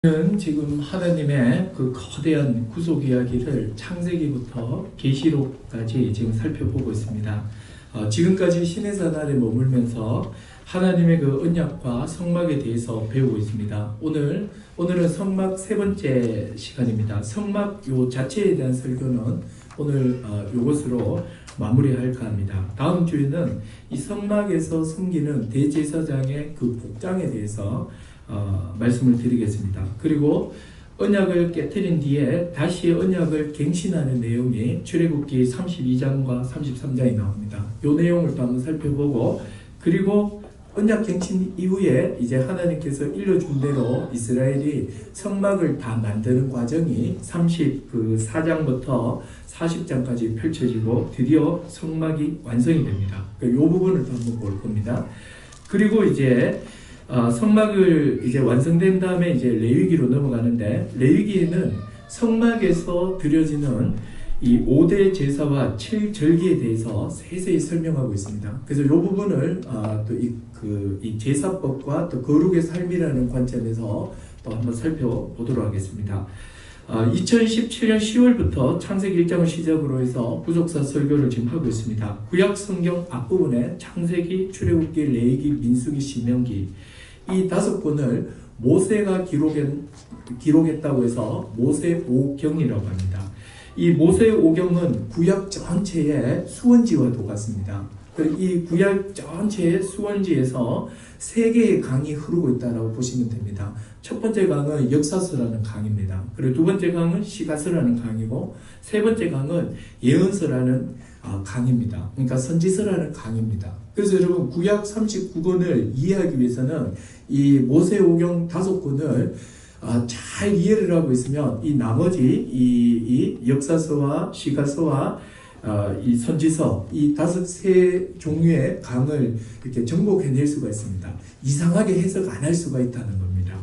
는 지금 하나님의 그 거대한 구속 이야기를 창세기부터 계시록까지 지금 살펴보고 있습니다. 지금까지 신의 산하에 머물면서 하나님의 그 언약과 성막에 대해서 배우고 있습니다. 오늘은 성막 세 번째 시간입니다. 성막 요 자체에 대한 설교는 오늘 요것으로 마무리할까 합니다. 다음 주에는 이 성막에서 섬기는 대제사장의 그 복장에 대해서 말씀을 드리겠습니다. 그리고 언약을 깨뜨린 뒤에 다시 언약을 갱신하는 내용이 출애굽기 32장과 33장이 나옵니다. 이 내용을 또 한번 살펴보고, 그리고 언약 갱신 이후에 이제 하나님께서 일러준 대로 이스라엘이 성막을 다 만드는 과정이 34장부터 40장까지 펼쳐지고 드디어 성막이 완성이 됩니다. 이 부분을 또 한번 볼 겁니다. 그리고 이제 성막을 이제 완성된 다음에 이제 레위기로 넘어가는데, 레위기에는 성막에서 드려지는 이 5대 제사와 7절기에 대해서 세세히 설명하고 있습니다. 그래서 이 부분을 또 이 제사법과 또 거룩의 삶이라는 관점에서 또 한번 살펴보도록 하겠습니다. 2017년 10월부터 창세기 1장을 시작으로 해서 부족사 설교를 지금 하고 있습니다. 구약 성경 앞부분에 창세기, 출애굽기, 레위기, 민수기, 신명기 이 5권을 모세가 기록했다고 해서 모세오경이라고 합니다. 이 모세오경은 구약 전체의 수원지와도 같습니다. 이 구약 전체의 수원지에서 3개의 강이 흐르고 있다고 보시면 됩니다. 첫 번째 강은 역사서라는 강입니다. 그리고 두 번째 강은 시가서라는 강이고, 세 번째 강은 예언서라는 강입니다. 그러니까 선지서라는 강입니다. 그래서 여러분 구약 39권을 이해하기 위해서는 이 모세오경 5권을 잘 이해를 하고 있으면 이 나머지 이 역사서와 시가서와 이 선지서 이 세 종류의 강을 이렇게 정복해낼 수가 있습니다. 이상하게 해석 안 할 수가 있다는 겁니다.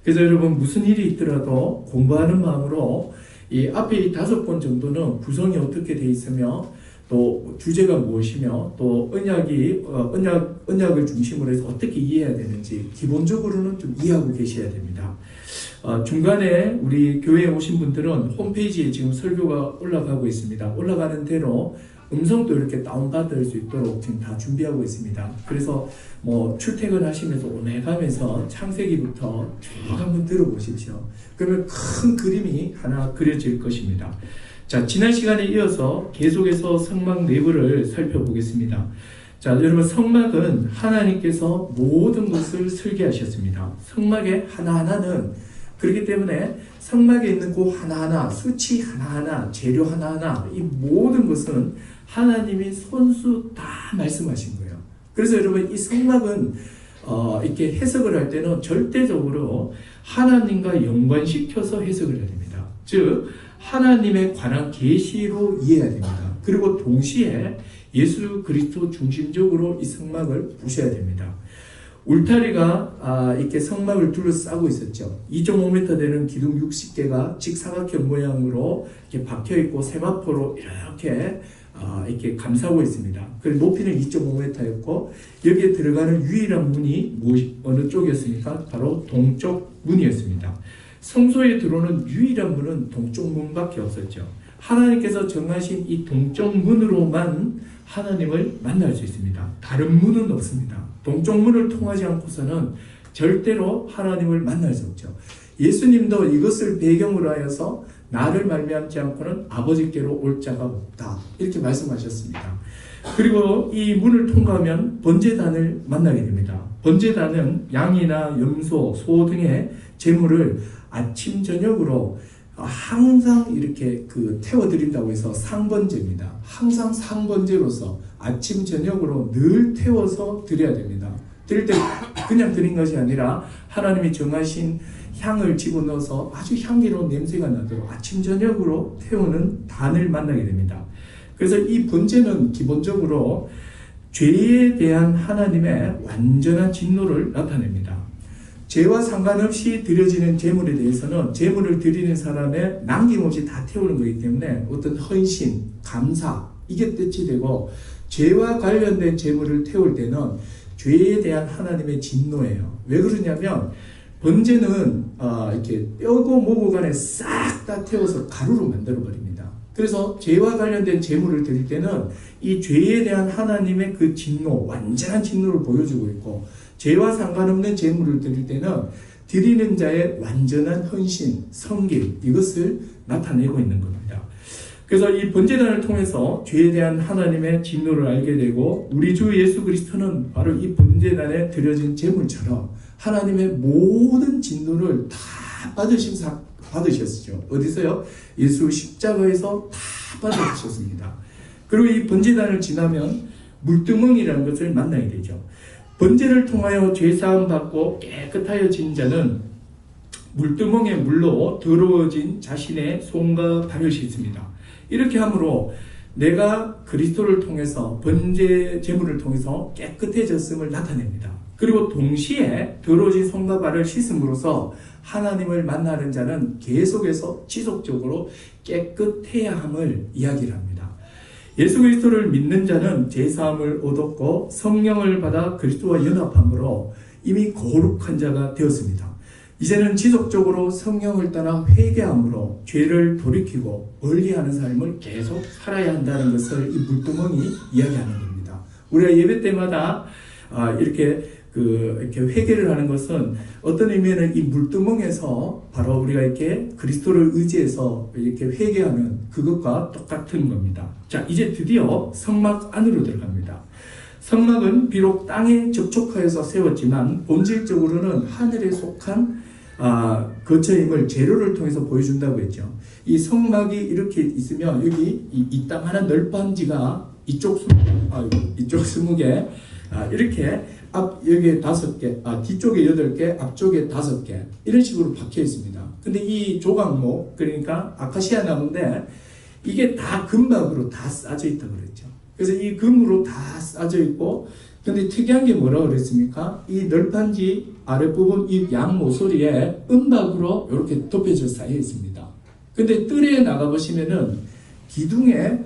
그래서 여러분 무슨 일이 있더라도 공부하는 마음으로 이 앞에 이 5권 정도는 구성이 어떻게 돼 있으며 또 주제가 무엇이며 또 언약을 중심으로 해서 어떻게 이해해야 되는지 기본적으로는 좀 이해하고 계셔야 됩니다. 중간에 우리 교회에 오신 분들은 홈페이지에 지금 설교가 올라가고 있습니다. 올라가는 대로 음성도 이렇게 다운받을 수 있도록 지금 다 준비하고 있습니다. 그래서 출퇴근하시면서 오내가면서 창세기부터 쭉 한번 들어보십시오. 그러면 큰 그림이 하나 그려질 것입니다. 자, 지난 시간에 이어서 계속해서 성막 내부를 살펴보겠습니다. 자, 여러분 성막은 하나님께서 모든 것을 설계하셨습니다. 성막의 하나하나는 그렇기 때문에 성막에 있는 그 하나하나, 수치 하나하나, 재료 하나하나 이 모든 것은 하나님이 손수 다 말씀하신 거예요. 그래서 여러분 이 성막은 이렇게 해석을 할 때는 절대적으로 하나님과 연관시켜서 해석을 해야 됩니다. 즉 하나님에 관한 계시로 이해해야 됩니다. 그리고 동시에 예수 그리스도 중심적으로 이 성막을 보셔야 됩니다. 울타리가 이렇게 성막을 둘러싸고 있었죠. 2.5m 되는 기둥 60개가 직사각형 모양으로 이렇게 박혀 있고 세마포로 이렇게 감싸고 있습니다. 그리고 높이는 2.5m였고 여기에 들어가는 유일한 문이 어느 쪽이었습니까? 바로 동쪽 문이었습니다. 성소에 들어오는 유일한 문은 동쪽 문밖에 없었죠. 하나님께서 정하신 이 동쪽 문으로만 하나님을 만날 수 있습니다. 다른 문은 없습니다. 동쪽 문을 통하지 않고서는 절대로 하나님을 만날 수 없죠. 예수님도 이것을 배경으로 하여서 나를 말미암지 않고는 아버지께로 올 자가 없다 이렇게 말씀하셨습니다. 그리고 이 문을 통과하면 번제단을 만나게 됩니다. 번제단은 양이나 염소, 소 등의 제물을 아침 저녁으로 항상 이렇게 태워드린다고 해서 상번제입니다. 항상 상번제로서 아침 저녁으로 늘 태워서 드려야 됩니다. 드릴 때 그냥 드린 것이 아니라 하나님이 정하신 향을 집어넣어서 아주 향기로운 냄새가 나도록 아침 저녁으로 태우는 단을 만나게 됩니다. 그래서 이 번제는 기본적으로 죄에 대한 하나님의 완전한 진노를 나타냅니다. 죄와 상관없이 드려지는 제물에 대해서는 제물을 드리는 사람의 남김없이 다 태우는 거기 때문에 어떤 헌신, 감사 이게 뜻이 되고, 죄와 관련된 제물을 태울 때는 죄에 대한 하나님의 진노예요. 왜 그러냐면 번제는 이렇게 뼈고 모고 간에 싹 다 태워서 가루로 만들어 버립니다. 그래서 죄와 관련된 제물을 드릴 때는 이 죄에 대한 하나님의 그 진노, 완전한 진노를 보여주고 있고, 죄와 상관없는 제물을 드릴 때는 드리는 자의 완전한 헌신, 섬김, 이것을 나타내고 있는 겁니다. 그래서 이 번제단을 통해서 죄에 대한 하나님의 진노를 알게 되고, 우리 주 예수 그리스도는 바로 이 번제단에 드려진 제물처럼 하나님의 모든 진노를 다 받으셨죠. 어디서요? 예수 십자가에서 다 받아주셨습니다. 그리고 이 번제단을 지나면 물두멍이라는 것을 만나게 되죠. 번제를 통하여 죄사함 받고 깨끗하여진 자는 물두멍의 물로 더러워진 자신의 손과 발을 씻습니다. 이렇게 함으로 내가 그리스도를 통해서 번제 제물을 통해서 깨끗해졌음을 나타냅니다. 그리고 동시에 더러워진 손과 발을 씻음으로써 하나님을 만나는 자는 계속해서 지속적으로 깨끗해야 함을 이야기를 합니다. 예수 그리스도를 믿는 자는 제사함을 얻었고 성령을 받아 그리스도와 연합함으로 이미 거룩한 자가 되었습니다. 이제는 지속적으로 성령을 따라 회개함으로 죄를 돌이키고 멀리하는 삶을 계속 살아야 한다는 것을 이 물두멍이 이야기하는 겁니다. 우리가 예배 때마다 이렇게 회개를 하는 것은 어떤 의미에는 이 물두멍에서 바로 우리가 이렇게 그리스도를 의지해서 이렇게 회개하는 그것과 똑같은 겁니다. 자, 이제 드디어 성막 안으로 들어갑니다. 성막은 비록 땅에 접촉하여서 세웠지만 본질적으로는 하늘에 속한 거처임을 재료를 통해서 보여준다고 했죠. 이 성막이 이렇게 있으면 여기 이 땅 하나 널빤지가 이쪽 20개 이렇게 여기에 5개, 뒤쪽에 8개, 앞쪽에 5개 이런 식으로 박혀 있습니다. 근데 이 조각목, 그러니까 아카시아 나무인데 이게 다 금박으로 다 싸져 있다고 그랬죠. 그래서 이 금으로 다 싸져 있고, 근데 특이한 게 뭐라고 그랬습니까? 이 널판지 아랫부분 이 양 모서리에 은박으로 이렇게 덮여져 쌓여 있습니다. 근데 뜰에 나가보시면은 기둥에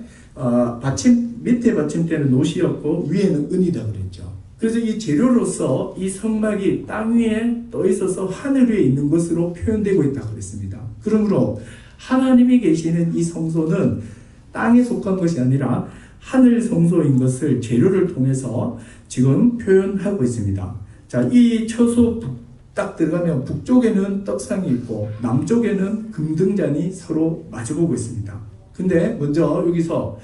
밑에 받침대는 노시였고 위에는 은이다 그랬죠. 그래서 이 재료로서 이 성막이 땅 위에 떠 있어서 하늘 위에 있는 것으로 표현되고 있다고 그랬습니다. 그러므로 하나님이 계시는 이 성소는 땅에 속한 것이 아니라 하늘 성소인 것을 재료를 통해서 지금 표현하고 있습니다. 자, 이 처소 딱 들어가면 북쪽에는 떡상이 있고 남쪽에는 금등잔이 서로 마주보고 있습니다. 근데 먼저 여기서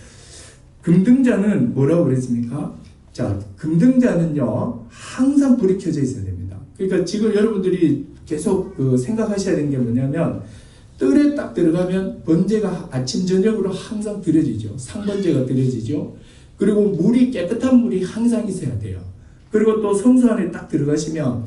금등잔은 뭐라고 그랬습니까? 자, 금등잔은요 항상 불이 켜져 있어야 됩니다. 그러니까 지금 여러분들이 계속 생각하셔야 되는 게 뭐냐면, 뜰에 딱 들어가면 번제가 아침 저녁으로 항상 드려지죠. 상번제가 드려지죠. 그리고 물이, 깨끗한 물이 항상 있어야 돼요. 그리고 또 성소 안에 딱 들어가시면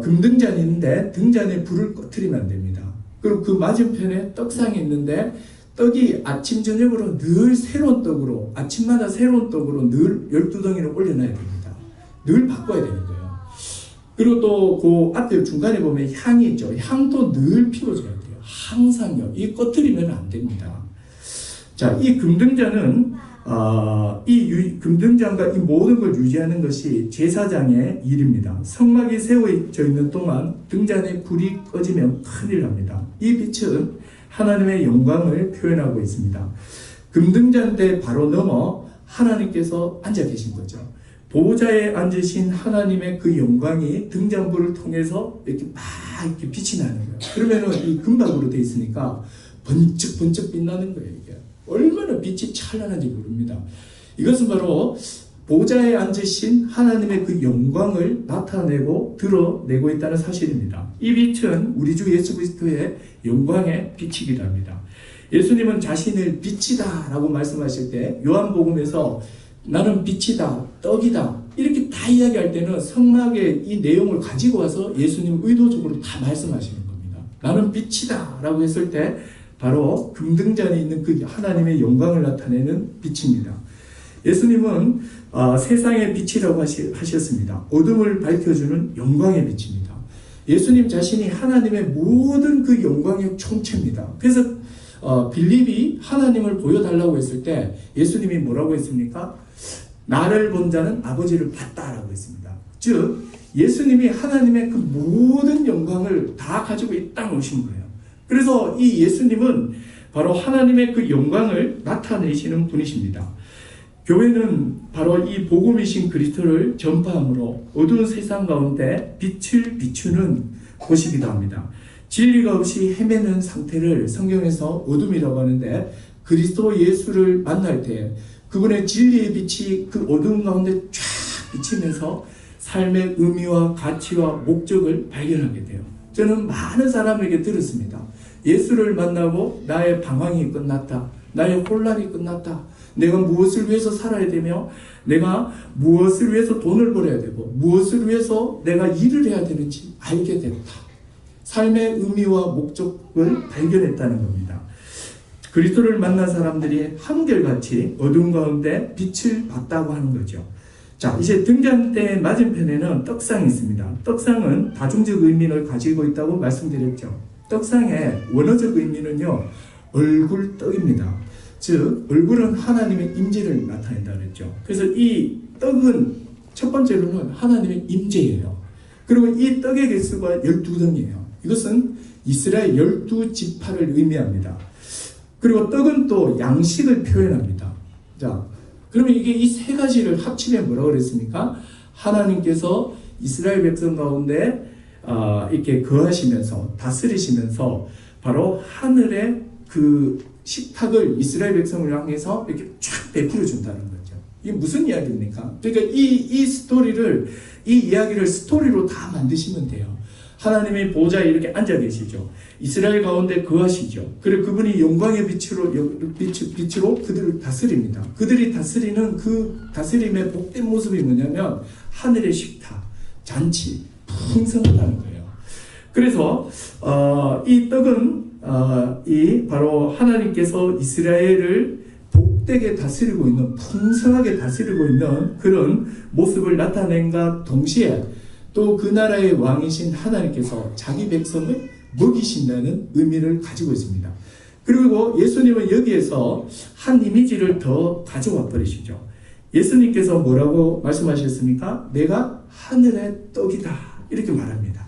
금등잔이 있는데 등잔에 불을 꺼트리면 안 됩니다. 그리고 그 맞은편에 떡상이 있는데 떡이 아침 저녁으로 늘 새로운 떡으로, 아침마다 새로운 떡으로 늘 12덩이를 올려놔야 됩니다. 늘 바꿔야 되는 거예요. 그리고 또 그 앞에 중간에 보면 향이 있죠. 향도 늘 피워줘야 돼요. 항상요. 이 꺼트리면 안 됩니다. 자, 이 금등잔은 금등잔과 이 모든 걸 유지하는 것이 제사장의 일입니다. 성막이 세워져 있는 동안 등잔에 불이 꺼지면 큰일 납니다. 이 빛은 하나님의 영광을 표현하고 있습니다. 금등잔대 바로 넘어 하나님께서 앉아 계신 거죠. 보호자에 앉으신 하나님의 그 영광이 등잔불을 통해서 이렇게 막 이렇게 빛이 나는 거예요. 그러면은 이 금박으로 되어 있으니까 번쩍번쩍 빛나는 거예요. 이게 얼마나 빛이 찬란한지 모릅니다. 이것은 바로 보좌에 앉으신 하나님의 그 영광을 나타내고 드러내고 있다는 사실입니다. 이 빛은 우리 주 예수 그리스도의 영광의 빛이기도 합니다. 예수님은 자신을 빛이다 라고 말씀하실 때 요한복음에서 나는 빛이다, 떡이다 이렇게 다 이야기할 때는 성막의 이 내용을 가지고 와서 예수님 의도적으로 다 말씀하시는 겁니다. 나는 빛이다 라고 했을 때 바로 금등잔에 있는 그 하나님의 영광을 나타내는 빛입니다. 예수님은 세상의 빛이라고 하셨습니다. 어둠을 밝혀주는 영광의 빛입니다. 예수님 자신이 하나님의 모든 그 영광의 총체입니다. 그래서 빌립이 하나님을 보여달라고 했을 때 예수님이 뭐라고 했습니까? 나를 본 자는 아버지를 봤다라고 했습니다. 즉 예수님이 하나님의 그 모든 영광을 다 가지고 이 땅에 오신 거예요. 그래서 이 예수님은 바로 하나님의 그 영광을 나타내시는 분이십니다. 교회는 바로 이 복음이신 그리스도를 전파함으로 어두운 세상 가운데 빛을 비추는 곳이기도 합니다. 진리가 없이 헤매는 상태를 성경에서 어둠이라고 하는데, 그리스도 예수를 만날 때 그분의 진리의 빛이 그 어두운 가운데 쫙 비치면서 삶의 의미와 가치와 목적을 발견하게 돼요. 저는 많은 사람에게 들었습니다. 예수를 만나고 나의 방황이 끝났다. 나의 혼란이 끝났다. 내가 무엇을 위해서 살아야 되며, 내가 무엇을 위해서 돈을 벌어야 되고, 무엇을 위해서 내가 일을 해야 되는지 알게 됐다. 삶의 의미와 목적을 발견했다는 겁니다. 그리스도를 만난 사람들이 한결같이 어두운 가운데 빛을 봤다고 하는 거죠. 자, 이제 등잔대 맞은편에는 떡상이 있습니다. 떡상은 다중적 의미를 가지고 있다고 말씀드렸죠. 떡상의 원어적 의미는요, 얼굴 떡입니다. 즉, 얼굴은 하나님의 임재를 나타낸다 그랬죠. 그래서 이 떡은 첫 번째로는 하나님의 임재예요. 그리고 이 떡의 개수가 12덩이에요. 이것은 이스라엘 12지파를 의미합니다. 그리고 떡은 또 양식을 표현합니다. 자, 그러면 이게 이 세 가지를 합치면 뭐라고 그랬습니까? 하나님께서 이스라엘 백성 가운데 이렇게 거하시면서 다스리시면서 바로 하늘의 그 식탁을 이스라엘 백성을 향해서 이렇게 쫙 베풀어 준다는 거죠. 이게 무슨 이야기입니까? 그러니까 이 스토리를, 이 이야기를 스토리로 다 만드시면 돼요. 하나님의 보좌에 이렇게 앉아 계시죠. 이스라엘 가운데 거하시죠. 그리고 그분이 영광의 빛으로 그들을 다스립니다. 그들이 다스리는 그 다스림의 복된 모습이 뭐냐면 하늘의 식탁, 잔치, 풍성하다는 거예요. 그래서 이 떡은 이 바로 하나님께서 이스라엘을 복되게 다스리고 있는, 풍성하게 다스리고 있는 그런 모습을 나타낸과 동시에 또 그 나라의 왕이신 하나님께서 자기 백성을 먹이신다는 의미를 가지고 있습니다. 그리고 예수님은 여기에서 한 이미지를 더 가져와 버리시죠. 예수님께서 뭐라고 말씀하셨습니까? 내가 하늘의 떡이다, 이렇게 말합니다.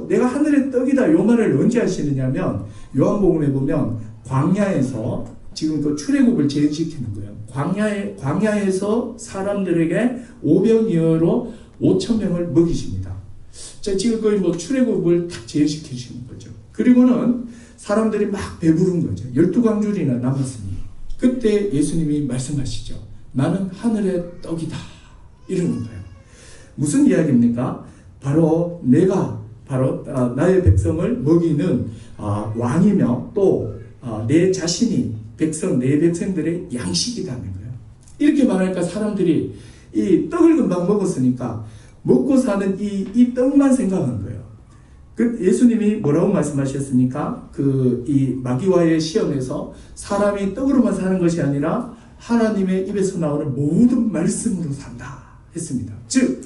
내가 하늘의 떡이다, 요 말을 언제 하시느냐면 요한복음에 보면 광야에서 지금 그 출애굽을 재현시키는 거예요. 광야에서 사람들에게 오병이어로 5,000명을 먹이십니다. 자, 지금 거의 출애굽을 딱 재현시키시는 거죠. 그리고는 사람들이 막 배부른 거죠. 12광줄이나 남았으니. 그때 예수님이 말씀하시죠. 나는 하늘의 떡이다, 이러는 거예요. 무슨 이야기입니까? 바로 내가 나의 백성을 먹이는 왕이며 또 내 자신이 내 백성들의 양식이라는 거예요. 이렇게 말하니까 사람들이 이 떡을 금방 먹었으니까 먹고 사는 이 떡만 생각한 거예요. 그 예수님이 뭐라고 말씀하셨습니까? 이 마귀와의 시험에서 사람이 떡으로만 사는 것이 아니라 하나님의 입에서 나오는 모든 말씀으로 산다 했습니다. 즉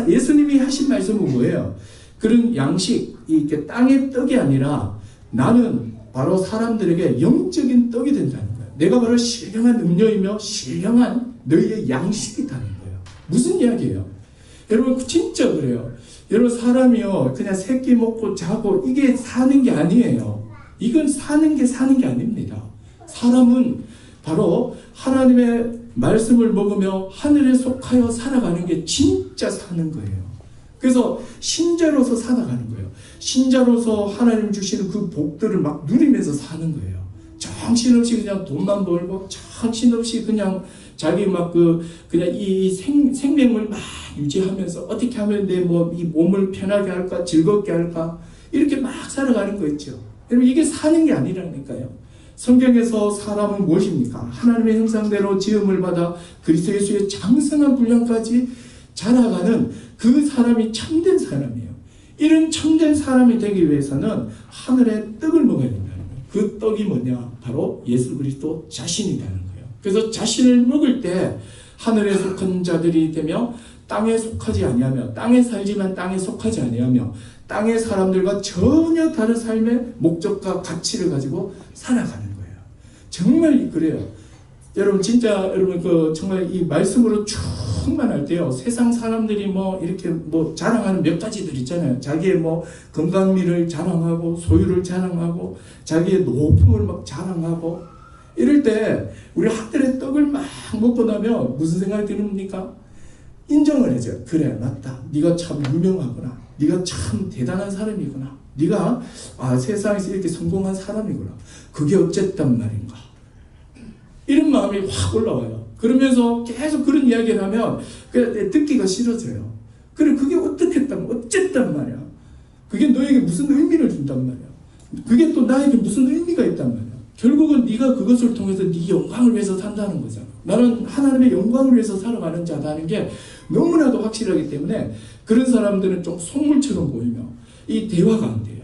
예수님이 하신 말씀은 뭐예요? 그런 양식, 이게 땅의 떡이 아니라 나는 바로 사람들에게 영적인 떡이 된다는 거예요. 내가 바로 신령한 음료이며 신령한 너희의 양식이라는 거예요. 무슨 이야기예요? 여러분 진짜 그래요. 여러분 사람이요 그냥 새끼 먹고 자고 이게 사는 게 아니에요. 이건 사는 게 아닙니다. 사람은 바로 하나님의 말씀을 먹으며 하늘에 속하여 살아가는 게 진짜 사는 거예요. 그래서 신자로서 살아가는 거예요. 신자로서 하나님 주시는 그 복들을 막 누리면서 사는 거예요. 정신없이 그냥 돈만 벌고 정신없이 그냥 자기 그냥 이 생명을 막 유지하면서 어떻게 하면 이 몸을 편하게 할까, 즐겁게 할까, 이렇게 막 살아가는 거 있죠. 여러분, 이게 사는 게 아니라니까요. 성경에서 사람은 무엇입니까? 하나님의 형상대로 지음을 받아 그리스도 예수의 장성한 분량까지 자라가는 그 사람이 참된 사람이에요. 이런 참된 사람이 되기 위해서는 하늘의 떡을 먹어야 된다는 거예요. 그 떡이 뭐냐? 바로 예수 그리스도 자신이라는 거예요. 그래서 자신을 먹을 때 하늘에 속한 자들이 되며 땅에 속하지 아니하며, 땅에 살지만 땅에 속하지 아니하며 땅의 사람들과 전혀 다른 삶의 목적과 가치를 가지고 살아가는 거예요. 정말 그래요. 여러분 진짜 여러분 정말 이 말씀으로 쭉 충만할 때요, 세상 사람들이 뭐 이렇게 뭐 자랑하는 몇 가지들 있잖아요. 자기의 뭐 건강미를 자랑하고 소유를 자랑하고 자기의 노품을 막 자랑하고 이럴 때 우리 하늘의 떡을 막 먹고 나면 무슨 생각이 드십니까? 인정을 해줘요. 그래, 맞다. 네가 참 유명하구나. 네가 참 대단한 사람이구나. 네가 세상에서 이렇게 성공한 사람이구나. 그게 어쨌단 말인가. 이런 마음이 확 올라와요. 그러면서 계속 그런 이야기를 하면 듣기가 싫어져요. 그래, 그게 어쨌단 말이야. 그게 너에게 무슨 의미를 준단 말이야. 그게 또 나에게 무슨 의미가 있단 말이야. 결국은 네가 그것을 통해서 네 영광을 위해서 산다는 거잖아. 나는 하나님의 영광을 위해서 살아가는 자다는 게 너무나도 확실하기 때문에 그런 사람들은 좀 속물처럼 보이며 이 대화가 안 돼요.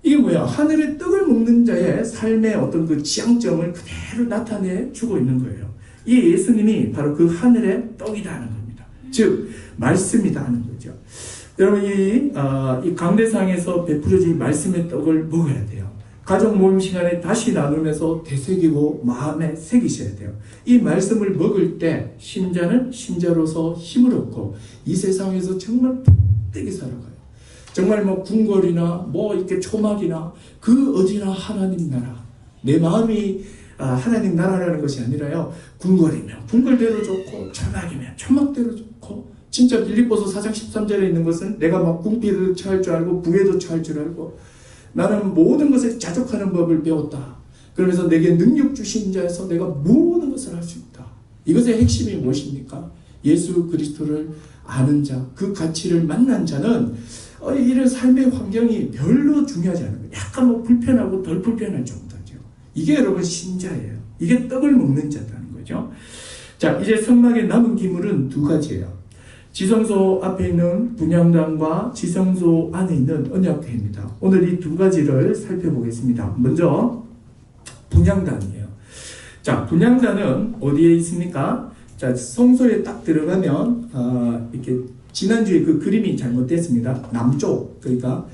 이게 뭐야? 하늘의 떡을 먹는 자의 삶의 어떤 그 지향점을 그대로 나타내 주고 있는 거예요. 이 예수님이 바로 그 하늘의 떡이라는 겁니다. 즉 말씀이다 하는 거죠. 여러분 이 강대상에서 베풀어진 말씀의 떡을 먹어야 돼요. 가족 모임 시간에 다시 나누면서 되새기고 마음에 새기셔야 돼요. 이 말씀을 먹을 때 신자는 신자로서 힘을 얻고 이 세상에서 정말 복되게 살아가요. 정말 뭐 궁궐이나 뭐 이렇게 초막이나 그 어디나 하나님 나라. 내 마음이 하나님 나라라는 것이 아니라요. 궁궐이면 궁궐대로 좋고 초막이면 초막대로 좋고 진짜 빌립보서 4장 13절에 있는 것은 내가 막 궁피에도 처할 줄 알고 부에도 처할 줄 알고 나는 모든 것에 자족하는 법을 배웠다. 그러면서 내게 능력 주신 자에서 내가 모든 것을 할 수 있다. 이것의 핵심이 무엇입니까? 예수 그리스도를 아는 자, 그 가치를 만난 자는 이런 삶의 환경이 별로 중요하지 않은 거예요. 약간 뭐 불편하고 덜 불편할 정도죠. 이게 여러분 신자예요. 이게 떡을 먹는 자다는 거죠. 자, 이제 성막의 남은 기물은 두 가지예요. 지성소 앞에 있는 분향단과 지성소 안에 있는 언약궤입니다. 오늘 이 두 가지를 살펴보겠습니다. 먼저 분향단이에요. 자, 분향단은 어디에 있습니까? 자, 성소에 딱 들어가면 이렇게 지난주에 그 그림이 잘못됐습니다. 남쪽, 그러니까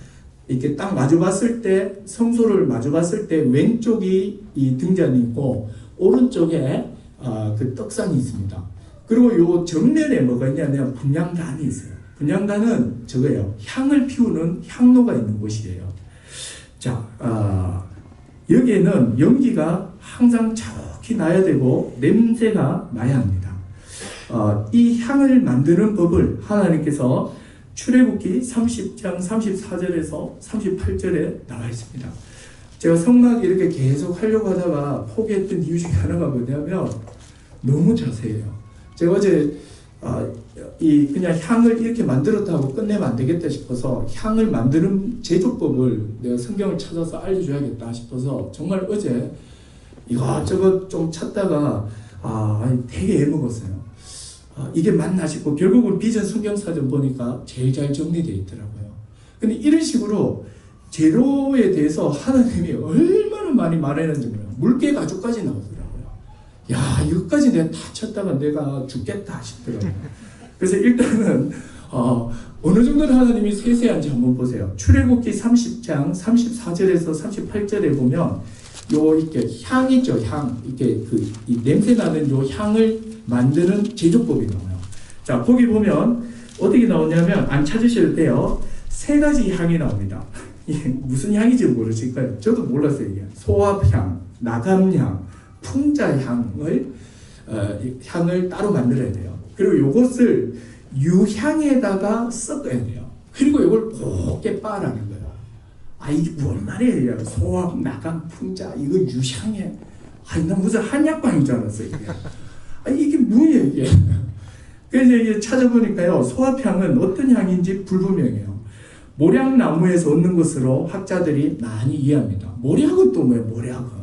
이렇게 딱 마주봤을 때 성소를 마주봤을 때 왼쪽이 이 등잔이 있고 오른쪽에 그 떡상이 있습니다. 그리고 요 정면에 뭐가 있냐면 분향단이 있어요. 분향단은 저거예요. 향을 피우는 향로가 있는 곳이에요. 자, 여기에는 연기가 항상 자욱히 나야 되고 냄새가 나야 합니다. 이 향을 만드는 법을 하나님께서 출애굽기 30장 34절에서 38절에 나와 있습니다. 제가 성막 이렇게 계속 하려고 하다가 포기했던 이유 중에 하나가 뭐냐면 너무 자세해요. 제가 어제 그냥 향을 이렇게 만들었다고 끝내면 안 되겠다 싶어서 향을 만드는 제조법을 내가 성경을 찾아서 알려줘야겠다 싶어서 정말 어제 이것저것 좀 찾다가 되게 애먹었어요. 이게 맞나 싶고 결국은 비전 성경사전 보니까 제일 잘 정리되어 있더라고요. 근데 이런 식으로 재료에 대해서 하나님이 얼마나 많이 말해놨는지 몰라요. 물개 가죽까지 나오더라고요. 야, 이것까지 내가 다 쳤다가 내가 죽겠다 싶더라고요. 그래서 일단은 어느 정도는 하나님이 세세한지 한번 보세요. 출애굽기 30장 34절에서 38절에 보면 요 이렇게 향이죠, 향. 이렇게 이 냄새 나는 요 향을 만드는 제조법이 나와요. 자, 거기 보면 어떻게 나오냐면 안 찾으셔도 돼요. 세 가지 향이 나옵니다. 이게 무슨 향인지 모르실 거예요. 저도 몰랐어요. 이게 소합향, 나감향, 풍자향을 향을 따로 만들어야 돼요. 그리고 요것을 유향에다가 섞어야 돼요. 그리고 이걸 곱게 빨아낸 거예요. 이게 뭔 말이에요? 소합, 나감, 풍자 이거 유향에 나 무슨 한약방인 줄 알았어요. 이게 뭐예요 이게? 그래서 이게 찾아보니까요, 소합향은 어떤 향인지 불분명해요. 모략나무에서 얻는 것으로 학자들이 많이 이해합니다. 모략은 또 뭐예요? 모략은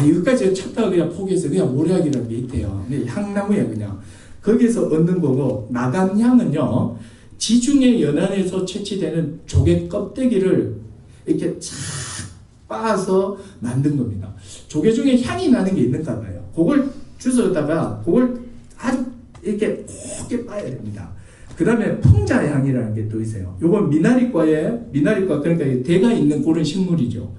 이것까지 찾다가 그냥 포기해서 그냥 모략이라는 게 있대요. 근데 향나무에 그냥 거기에서 얻는 거고, 나감향은요 지중해 연안에서 채취되는 조개 껍데기를 이렇게 착 빻아서 만든 겁니다. 조개 중에 향이 나는 게 있는가 봐요. 그걸 주워다가 그걸 아주 이렇게 곱게 빻아야 됩니다. 그 다음에 풍자향이라는 게 또 있어요. 요건 미나리과 그러니까 대가 있는 그런 식물이죠.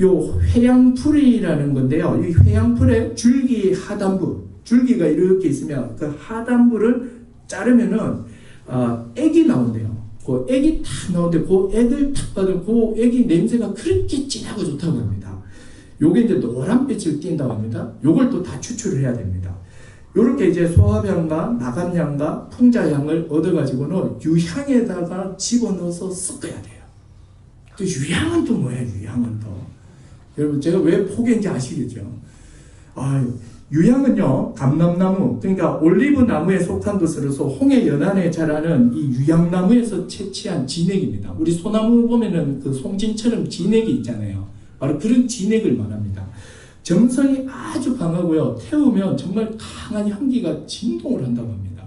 요 회양풀이라는 건데요. 이 회양풀의 줄기 하단부, 줄기가 이렇게 있으면 그 하단부를 자르면은 액이 나온대요. 그 액이 탁 나오는데 그 액을 탁 받으면 그 액이 냄새가 그렇게 진하고 좋다고 합니다. 요게 이제 노란빛을 띈다고 합니다. 요걸 또 다 추출을 해야 됩니다. 요렇게 이제 소화향과 나감향과 풍자향을 얻어가지고는 유향에다가 집어넣어서 섞어야 돼요. 또 유향은 또 뭐예요? 유향은 또 여러분 제가 왜 포기인지 아시겠죠? 유향은요 감람나무 그러니까 올리브 나무에 속한 것으로서 홍해 연안에 자라는 이 유향나무에서 채취한 진액입니다. 우리 소나무 보면은 그 송진처럼 진액이 있잖아요. 바로 그런 진액을 말합니다. 점성이 아주 강하고요. 태우면 정말 강한 향기가 진동을 한다고 합니다.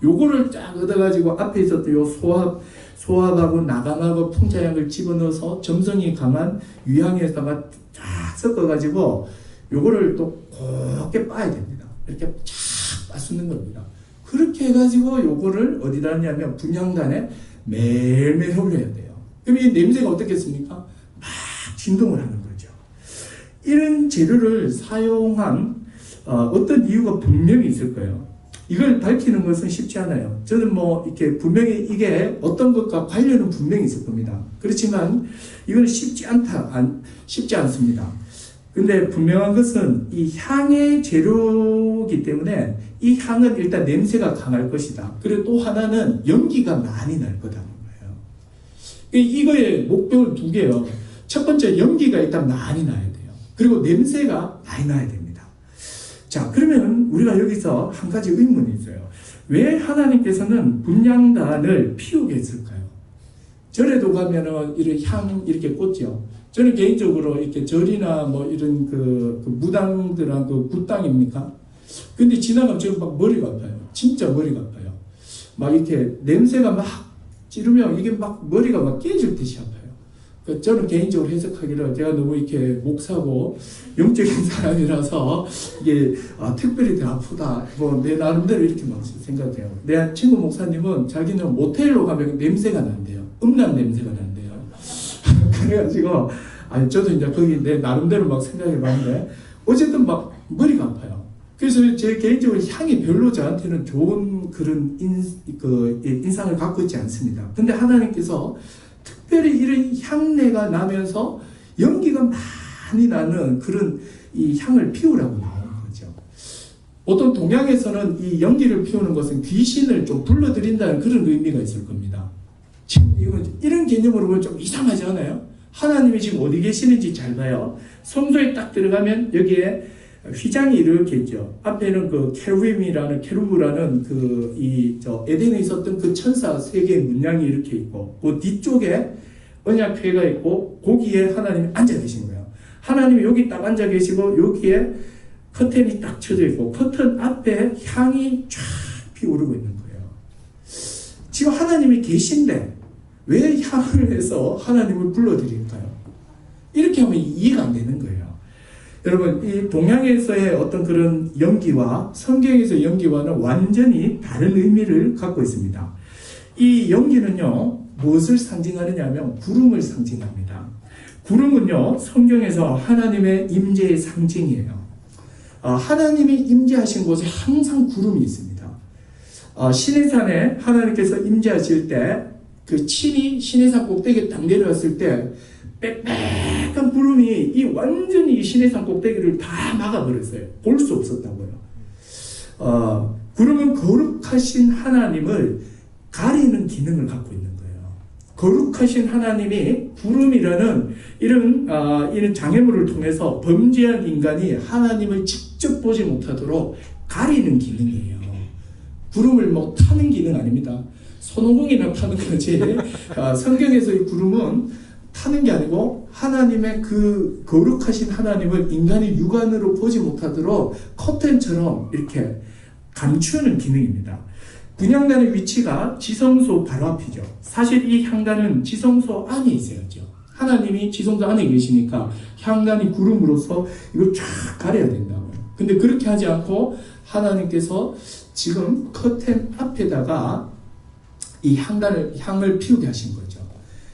요거를 쫙 얻어가지고 앞에 있었던 요 소합하고 나감하고 풍자향을 집어넣어서 점성이 강한 유향에다가 쫙 섞어가지고 요거를 또 곱게 빠야 됩니다. 이렇게 쫙 빠쓰는 겁니다. 그렇게 해가지고 요거를 어디다 하냐면 분향단에 매일매일 올려야 돼요. 그럼 이 냄새가 어떻겠습니까? 막 진동을 하는 거죠. 이런 재료를 사용한 어떤 이유가 분명히 있을 거예요. 이걸 밝히는 것은 쉽지 않아요. 저는 뭐 이렇게 분명히 이게 어떤 것과 관련은 분명히 있을 겁니다. 그렇지만 이건 쉽지 않습니다. 근데 분명한 것은 이 향의 재료이기 때문에 이 향은 일단 냄새가 강할 것이다. 그리고 또 하나는 연기가 많이 날 거다는 거예요. 이거의 목표는 두 개예요. 첫 번째 연기가 일단 많이 나야 돼요. 그리고 냄새가 많이 나야 됩니다. 자, 그러면 우리가 여기서 한 가지 의문이 있어요. 왜 하나님께서는 분향단을 피우게 했을까요? 절에도 가면은 이런 향 이렇게 꽂죠. 저는 개인적으로 이렇게 절이나 뭐 이런 그 무당들한 그 굿당입니까? 근데 지나가면 지금 막 머리가 아파요. 진짜 머리가 아파요. 막 이렇게 냄새가 막 찌르면 이게 막 머리가 막 깨질 듯이 아파요. 저는 개인적으로 해석하기를 제가 너무 이렇게 목사고 영적인 사람이라서 이게 특별히 더 아프다. 뭐 내 나름대로 이렇게 막 생각해요. 내 친구 목사님은 자기는 모텔로 가면 냄새가 난대요. 음란 냄새가 난대요. 그래가지고 저도 이제 거기 내 나름대로 막 생각해봤는데 어쨌든 막 머리가 아파요. 그래서 제 개인적으로 향이 별로 저한테는 좋은 그런 인상을 갖고 있지 않습니다. 근데 하나님께서 특별히 이런 향내가 나면서 연기가 많이 나는 그런 이 향을 피우라고 나오는 거죠. 보통 동양에서는 이 연기를 피우는 것은 귀신을 좀 불러들인다는 그런 의미가 있을 겁니다. 지금 이런 개념으로 보면 좀 이상하지 않아요? 하나님이 지금 어디 계시는지 잘 봐요. 성소에 딱 들어가면 여기에 휘장이 이렇게 있죠. 앞에는 그 케루브라는 에덴에 있었던 그 천사 세 개의 문양이 이렇게 있고, 그 뒤쪽에 언약궤가 있고, 거기에 하나님이 앉아 계신 거예요. 하나님이 여기 딱 앉아 계시고, 여기에 커튼이 딱 쳐져 있고, 커튼 앞에 향이 쫙 피어오르고 있는 거예요. 지금 하나님이 계신데, 왜 향을 해서 하나님을 불러드릴까요? 이렇게 하면 이해가 안 되는 거예요. 여러분, 이 동양에서의 어떤 그런 연기와 성경에서의 연기와는 완전히 다른 의미를 갖고 있습니다. 이 연기는요, 무엇을 상징하느냐 하면 구름을 상징합니다. 구름은요, 성경에서 하나님의 임재의 상징이에요. 하나님이 임재하신 곳에 항상 구름이 있습니다. 시내산에 하나님께서 임재하실 때 그 친히 시내산 꼭대기에 딱 내려왔을 때 빽빽한 구름이 완전히 이 시내산 꼭대기를 다 막아버렸어요. 볼 수 없었다고요. 구름은 거룩하신 하나님을 가리는 기능을 갖고 있는 거예요. 거룩하신 하나님이 구름이라는 이런 장애물을 통해서 범죄한 인간이 하나님을 직접 보지 못하도록 가리는 기능이에요. 구름을 뭐 타는 기능 아닙니다. 손오공이나 타는 거지. 성경에서의 구름은 타는 게 아니고 하나님의 그 거룩하신 하나님을 인간의 육안으로 보지 못하도록 커튼처럼 이렇게 감추는 기능입니다. 분향단의 위치가 지성소 바로 앞이죠. 사실 이 향단은 지성소 안에 있어야죠. 하나님이 지성소 안에 계시니까 향단이 구름으로서 이걸 쫙 가려야 된다고요. 근데 그렇게 하지 않고 하나님께서 지금 커튼 앞에다가 이 향을 피우게 하신 거죠.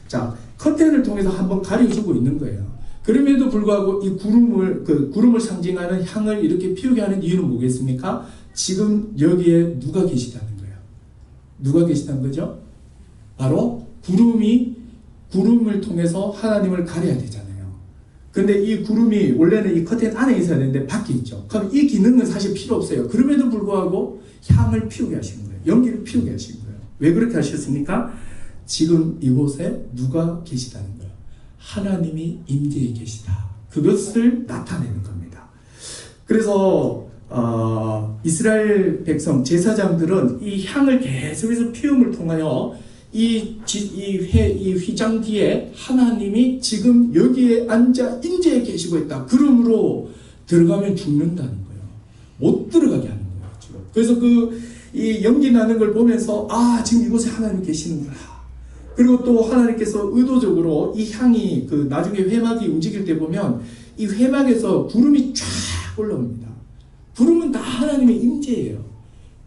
자, 커튼을 통해서 한번 가려주고 있는 거예요. 그럼에도 불구하고 이 구름을 상징하는 향을 이렇게 피우게 하는 이유는 뭐겠습니까? 지금 여기에 누가 계시다는 거예요. 누가 계시다는 거죠? 바로 구름을 통해서 하나님을 가려야 되잖아요. 근데 이 구름이 원래는 이 커튼 안에 있어야 되는데 밖에 있죠. 그럼 이 기능은 사실 필요 없어요. 그럼에도 불구하고 향을 피우게 하신 거예요. 연기를 피우게 하신 거예요. 왜 그렇게 하셨습니까? 지금 이곳에 누가 계시다는 거예요. 하나님이 임재해 계시다. 그것을 나타내는 겁니다. 그래서 이스라엘 백성 제사장들은 이 향을 계속해서 피움을 통하여 이 휘장 뒤에 하나님이 지금 여기에 앉아 임재해 계시고 있다. 그러므로 들어가면 죽는다는 거예요. 못 들어가게 하는 거예요. 지금. 그래서 이 연기 나는 걸 보면서 지금 이곳에 하나님이 계시는구나. 그리고 또 하나님께서 의도적으로 이 향이 나중에 회막이 움직일 때 보면 이 회막에서 구름이 쫙 올라옵니다. 구름은 다 하나님의 임재예요.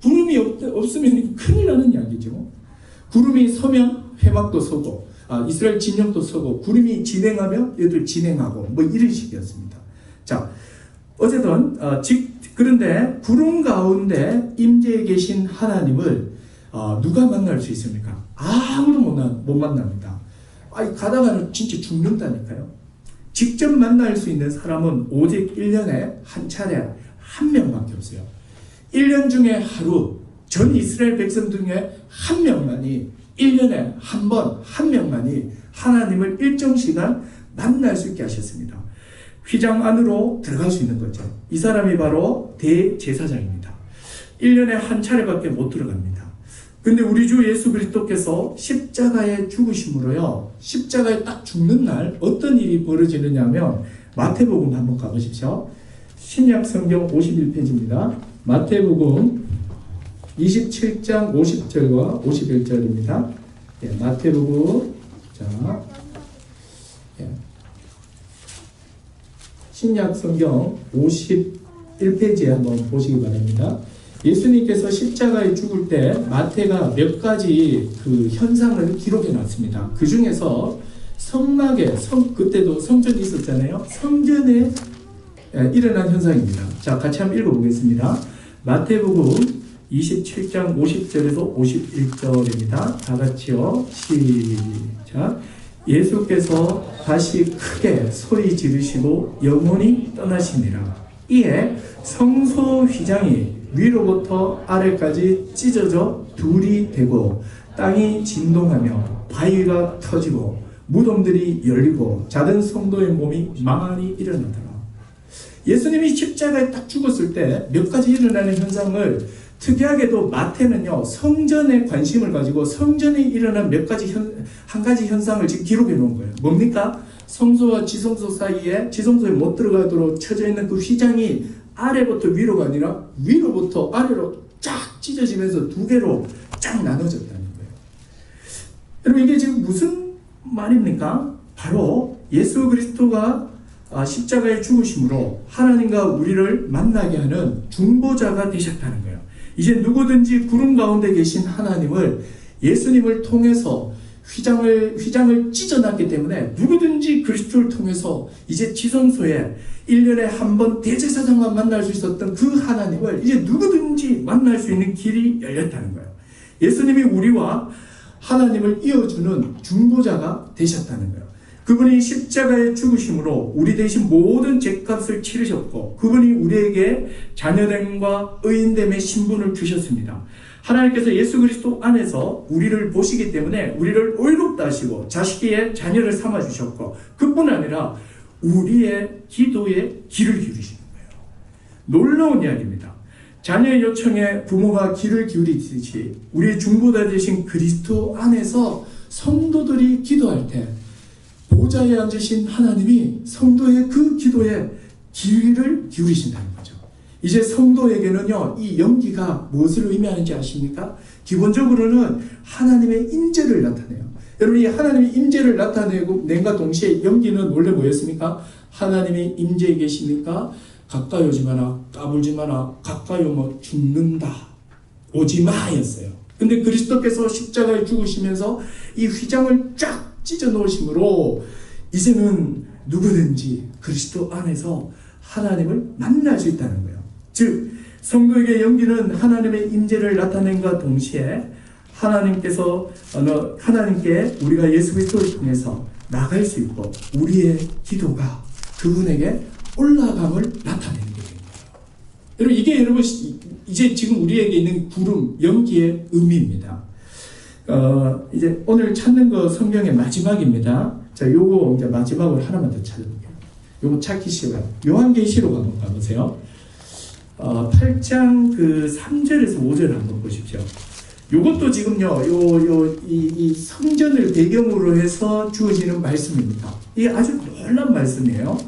구름이 없으면 큰일 나는 이야기죠. 구름이 서면 회막도 서고 이스라엘 진영도 서고 구름이 진행하면 얘들 진행하고 뭐 이런 식이었습니다. 자, 어쨌든 그런데 구름 가운데 임재해 계신 하나님을 누가 만날 수 있습니까? 아무도 못 만납니다. 가다가는 진짜 죽는다니까요. 직접 만날 수 있는 사람은 오직 1년에 한 차례 한 명밖에 없어요. 1년 중에 하루, 전 이스라엘 백성 중에 한 명만이 1년에 한 번, 한 명만이 하나님을 일정 시간 만날 수 있게 하셨습니다. 휘장 안으로 들어갈 수 있는 거죠. 이 사람이 바로 대제사장입니다. 1년에 한 차례밖에 못 들어갑니다. 근데 우리 주 예수 그리스도께서 십자가에 죽으심으로요, 십자가에 딱 죽는 날 어떤 일이 벌어지느냐 하면 마태복음 한번 가보십시오. 신약 성경 51페이지입니다. 마태복음 27장 50절과 51절입니다. 마태복음 신약 성경 51페이지에 한번 보시기 바랍니다. 예수님께서 십자가에 죽을 때 마태가 몇 가지 현상을 기록해 놨습니다. 그 중에서 성막에 그때도 성전이 있었잖아요. 성전에 일어난 현상입니다. 자, 같이 한번 읽어보겠습니다. 마태복음 27장 50절에서 51절입니다. 다 같이요. 시작. 예수께서 다시 크게 소리 지르시고 영원히 떠나시니라. 이에 성소 휘장이 위로부터 아래까지 찢어져 둘이 되고 땅이 진동하며 바위가 터지고 무덤들이 열리고 작은 성도의 몸이 많이 일어나더라. 예수님이 십자가에 딱 죽었을 때 몇 가지 일어나는 현상을 특이하게도 마태는요, 성전에 관심을 가지고 성전에 일어난 한 가지 현상을 지금 기록해 놓은 거예요. 뭡니까? 성소와 지성소 사이에 지성소에 못 들어가도록 쳐져 있는 그 휘장이 아래부터 위로가 아니라 위로부터 아래로 쫙 찢어지면서 두 개로 쫙 나눠졌다는 거예요. 여러분, 이게 지금 무슨 말입니까? 바로 예수 그리스도가 십자가에 죽으심으로 하나님과 우리를 만나게 하는 중보자가 되셨다는 거예요. 이제 누구든지 구름 가운데 계신 하나님을 예수님을 통해서 휘장을 찢어놨기 때문에 누구든지 그리스도를 통해서 이제 지성소에 1년에 한 번 대제사장만 만날 수 있었던 그 하나님을 이제 누구든지 만날 수 있는 길이 열렸다는 거예요. 예수님이 우리와 하나님을 이어주는 중보자가 되셨다는 거예요. 그분이 십자가에 죽으심으로 우리 대신 모든 죄값을 치르셨고 그분이 우리에게 자녀됨과 의인됨의 신분을 주셨습니다. 하나님께서 예수 그리스도 안에서 우리를 보시기 때문에 우리를 의롭다 하시고 자식의 자녀를 삼아주셨고 그뿐 아니라 우리의 기도에 귀를 기울이시는 거예요. 놀라운 이야기입니다. 자녀의 요청에 부모가 귀를 기울이듯이 우리의 중보자 되신 그리스도 안에서 성도들이 기도할 때 보좌에 앉으신 하나님이 성도의 그 기도에 귀를 기울이신다는 거죠. 이제 성도에게는요, 이 연기가 무엇을 의미하는지 아십니까? 기본적으로는 하나님의 임재를 나타내요. 여러분, 이 하나님의 임재를 나타내고 낸과 동시에 연기는 원래 뭐였습니까? 하나님이 임재에 계시니까 가까이 오지 마라, 까불지 마라, 가까이 오면 죽는다, 오지 마였어요. 근데 그리스도께서 십자가에 죽으시면서 이 휘장을 쫙 찢어 놓으심으로 이제는 누구든지 그리스도 안에서 하나님을 만날 수 있다는 거예요. 즉 성도에게 연기는 하나님의 임재를 나타낸과 동시에 하나님께 우리가 예수 그리스도를 통해서 나갈 수 있고 우리의 기도가 그분에게 올라감을 나타내는 게 됩니다. 여러분 이게 여러분 이제 지금 우리에게 있는 구름, 연기의 의미입니다. 이제 오늘 찾는 거 성경의 마지막입니다. 자, 요거 이제 마지막으로 하나만 더 찾아볼게요. 요거 찾기 쉬워요. 요한계시록 한번 가보세요. 8장 3절에서 5절 한번 보십시오. 요것도 지금요, 이 성전을 배경으로 해서 주어지는 말씀입니다. 이게 아주 놀라운 말씀이에요.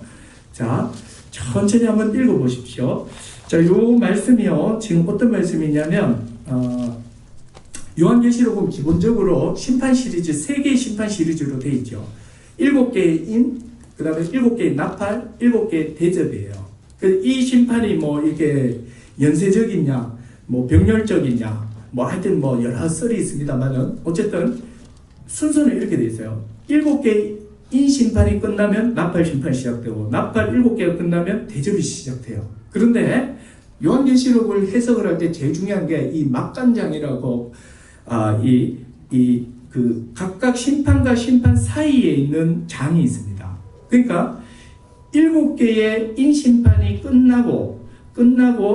자, 천천히 한번 읽어보십시오. 자, 요 말씀이요, 지금 어떤 말씀이냐면, 요한계시록은 기본적으로 심판 시리즈, 3개의 심판 시리즈로 되어 있죠. 7개의 인, 그 다음에 7개의 나팔, 7개의 대접이에요. 이 심판이 뭐 이렇게 연쇄적이냐, 뭐 병렬적이냐, 뭐 하여튼 뭐 여러 썰이 있습니다만은 어쨌든 순서는 이렇게 돼 있어요. 7개의 인 심판이 끝나면 나팔 심판이 시작되고 나팔 7개가 끝나면 대접이 시작돼요. 그런데 요한계시록을 해석을 할 때 제일 중요한 게 이 막간장이라고 각각 심판과 심판 사이에 있는 장이 있습니다. 그러니까 7개의 인 심판이 끝나고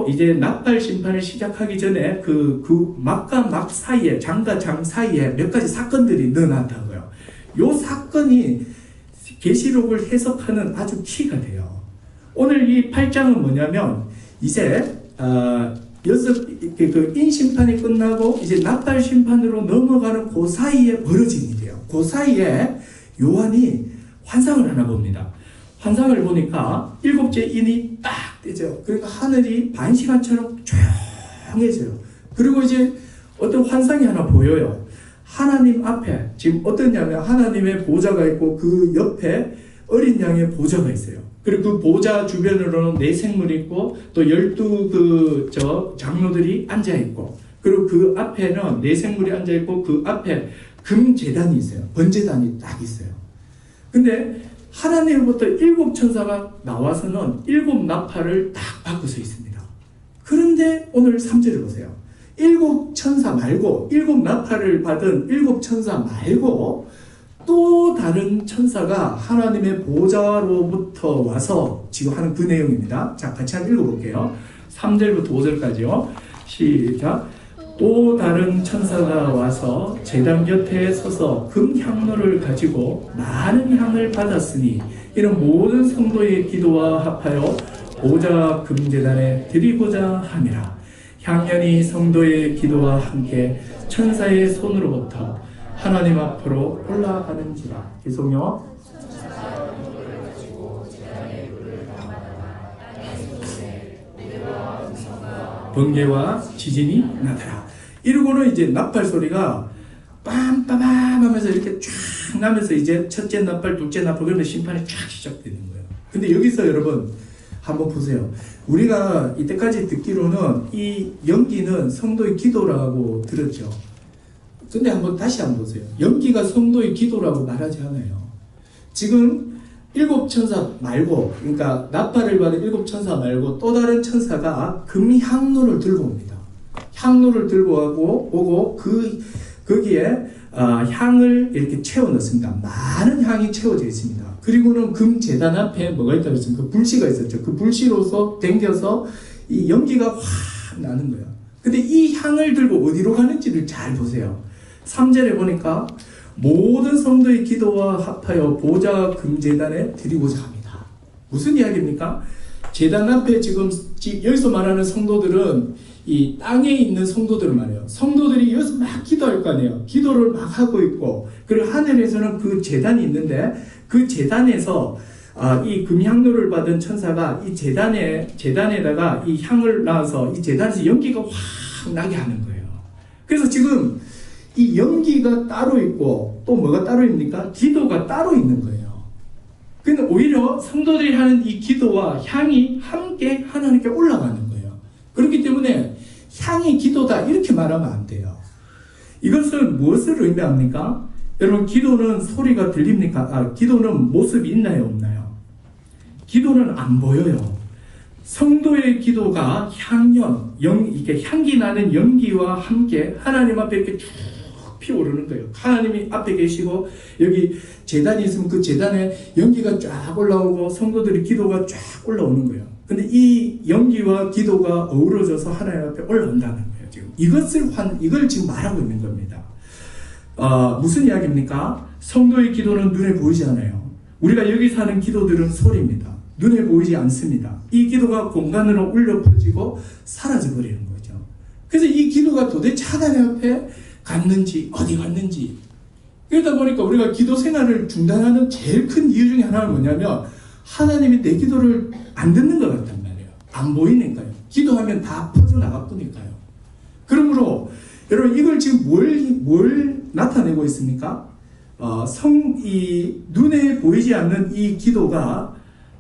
이제 나팔 심판을 시작하기 전에 그 막과 막 사이에, 장과 장 사이에 몇 가지 사건들이 늘어난다고요. 요 사건이 계시록을 해석하는 아주 키가 돼요. 오늘 이 8장은 뭐냐면 이제 인 심판이 끝나고 이제 나팔 심판으로 넘어가는 그 사이에 벌어진 일이에요. 그 사이에 요한이 환상을 하나 봅니다. 환상을 보니까 7째 인이 딱 뜨죠. 그러니까 하늘이 반시간처럼 조용해져요. 그리고 이제 어떤 환상이 하나 보여요. 하나님 앞에 지금 어떠냐면 하나님의 보좌가 있고 그 옆에 어린 양의 보좌가 있어요. 그리고 그 보좌 주변으로는 4 생물이 있고 또 12 장로들이 앉아 있고 그리고 그 앞에는 4 생물이 앉아 있고 그 앞에 금제단이 있어요. 번제단이 딱 있어요. 근데 하나님으로부터 7 천사가 나와서는 7 나팔을 딱 받고서 있습니다. 그런데 오늘 3절을 보세요. 7 천사 말고 7 나팔을 받은 7 천사 말고 또 다른 천사가 하나님의 보좌로부터 와서 지금 하는 그 내용입니다. 자, 같이 한번 읽어볼게요. 3절부터 5절까지요. 시작. 또 다른 천사가 와서 제단 곁에 서서 금향로를 가지고 많은 향을 받았으니 이는 모든 성도의 기도와 합하여 보좌 금제단에 드리고자 함이라. 향연이 성도의 기도와 함께 천사의 손으로부터 하나님 앞으로 올라가는지라. 계속요. 번개와 지진이 나더라. 이러고는 이제 나팔 소리가 빰빠밤 하면서 이렇게 쫙 나면서 이제 첫째 나팔, 둘째 나팔, 그러면 심판이 쫙 시작되는 거예요. 근데 여기서 여러분 한번 보세요. 우리가 이때까지 듣기로는 이 연기는 성도의 기도라고 들었죠. 근데 다시 한번 보세요. 연기가 성도의 기도라고 말하지 않아요. 지금 7 천사 말고, 그러니까 나팔을 받은 7 천사 말고 또 다른 천사가 금향로를 들고 옵니다. 향로를 들고 오고 거기에 향을 이렇게 채워 넣습니다. 많은 향이 채워져 있습니다. 그리고는 금 제단 앞에 뭐가 있다고 했습니까? 그 불씨가 있었죠. 그 불씨로서 당겨서 이 연기가 확 나는 거예요. 근데 이 향을 들고 어디로 가는지를 잘 보세요. 3절에 보니까 모든 성도의 기도와 합하여 보좌 금제단에 드리고자 합니다. 무슨 이야기입니까? 제단 앞에 지금 여기서 말하는 성도들은 이 땅에 있는 성도들을 말해요. 성도들이 여기서 막 기도할 거 아니에요. 기도를 막 하고 있고, 그리고 하늘에서는 그 제단이 있는데 그 제단에서 이 금향로를 받은 천사가 이 제단에다가 이 향을 놔서 이 제단에서 연기가 확 나게 하는 거예요. 그래서 지금 이 연기가 따로 있고 또 뭐가 따로 있습니까? 기도가 따로 있는 거예요. 근데 오히려 성도들이 하는 이 기도와 향이 함께 하나님께 올라가는 거예요. 그렇기 때문에 향이 기도다 이렇게 말하면 안 돼요. 이것은 무엇을 의미합니까? 여러분 기도는 소리가 들립니까? 기도는 모습이 있나요 없나요? 기도는 안 보여요. 성도의 기도가 이게 향기 나는 연기와 함께 하나님 앞에 이렇게 쭉 피어오르는 거예요. 하나님이 앞에 계시고 여기 제단이 있으면 그 제단에 연기가 쫙 올라오고 성도들의 기도가 쫙 올라오는 거예요. 근데 이 연기와 기도가 어우러져서 하나님 앞에 올라온다는 거예요. 지금 이걸 지금 말하고 있는 겁니다. 무슨 이야기입니까? 성도의 기도는 눈에 보이지 않아요. 우리가 여기서 하는 기도들은 소리입니다. 눈에 보이지 않습니다. 이 기도가 공간으로 울려 퍼지고 사라져 버리는 거죠. 그래서 이 기도가 도대체 하나님 앞에 갔는지 어디 갔는지, 그러다 보니까 우리가 기도 생활을 중단하는 제일 큰 이유 중에 하나는 뭐냐면 하나님이 내 기도를 안 듣는 것 같단 말이에요. 안 보이니까요. 기도하면 다 퍼져나가 보니까요. 그러므로 여러분 이걸 지금 뭘 나타내고 있습니까? 이 눈에 보이지 않는 이 기도가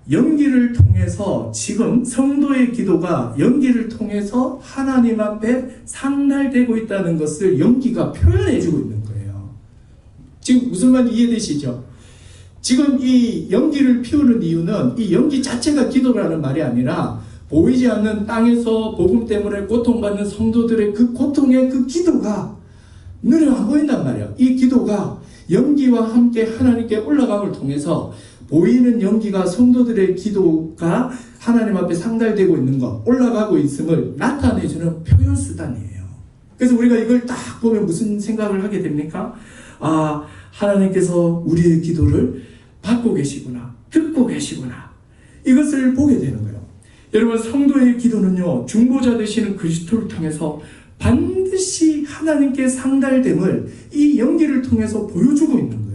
연기를 통해서, 지금 성도의 기도가 연기를 통해서 하나님 앞에 상달되고 있다는 것을 연기가 표현해주고 있는 거예요. 지금 무슨 말인지 이해되시죠? 지금 이 연기를 피우는 이유는 이 연기 자체가 기도라는 말이 아니라 보이지 않는 땅에서 복음 때문에 고통받는 성도들의 그 고통의 그 기도가 눈에 안 보인단 말이에요. 이 기도가 연기와 함께 하나님께 올라감을 통해서 보이는 연기가 성도들의 기도가 하나님 앞에 상달되고 있는 것, 올라가고 있음을 나타내주는 표현 수단이에요. 그래서 우리가 이걸 딱 보면 무슨 생각을 하게 됩니까? 하나님께서 우리의 기도를 받고 계시구나, 듣고 계시구나, 이것을 보게 되는 거예요. 여러분, 성도의 기도는요, 중보자 되시는 그리스도를 통해서 반드시 하나님께 상달됨을 이 연기를 통해서 보여주고 있는 거예요.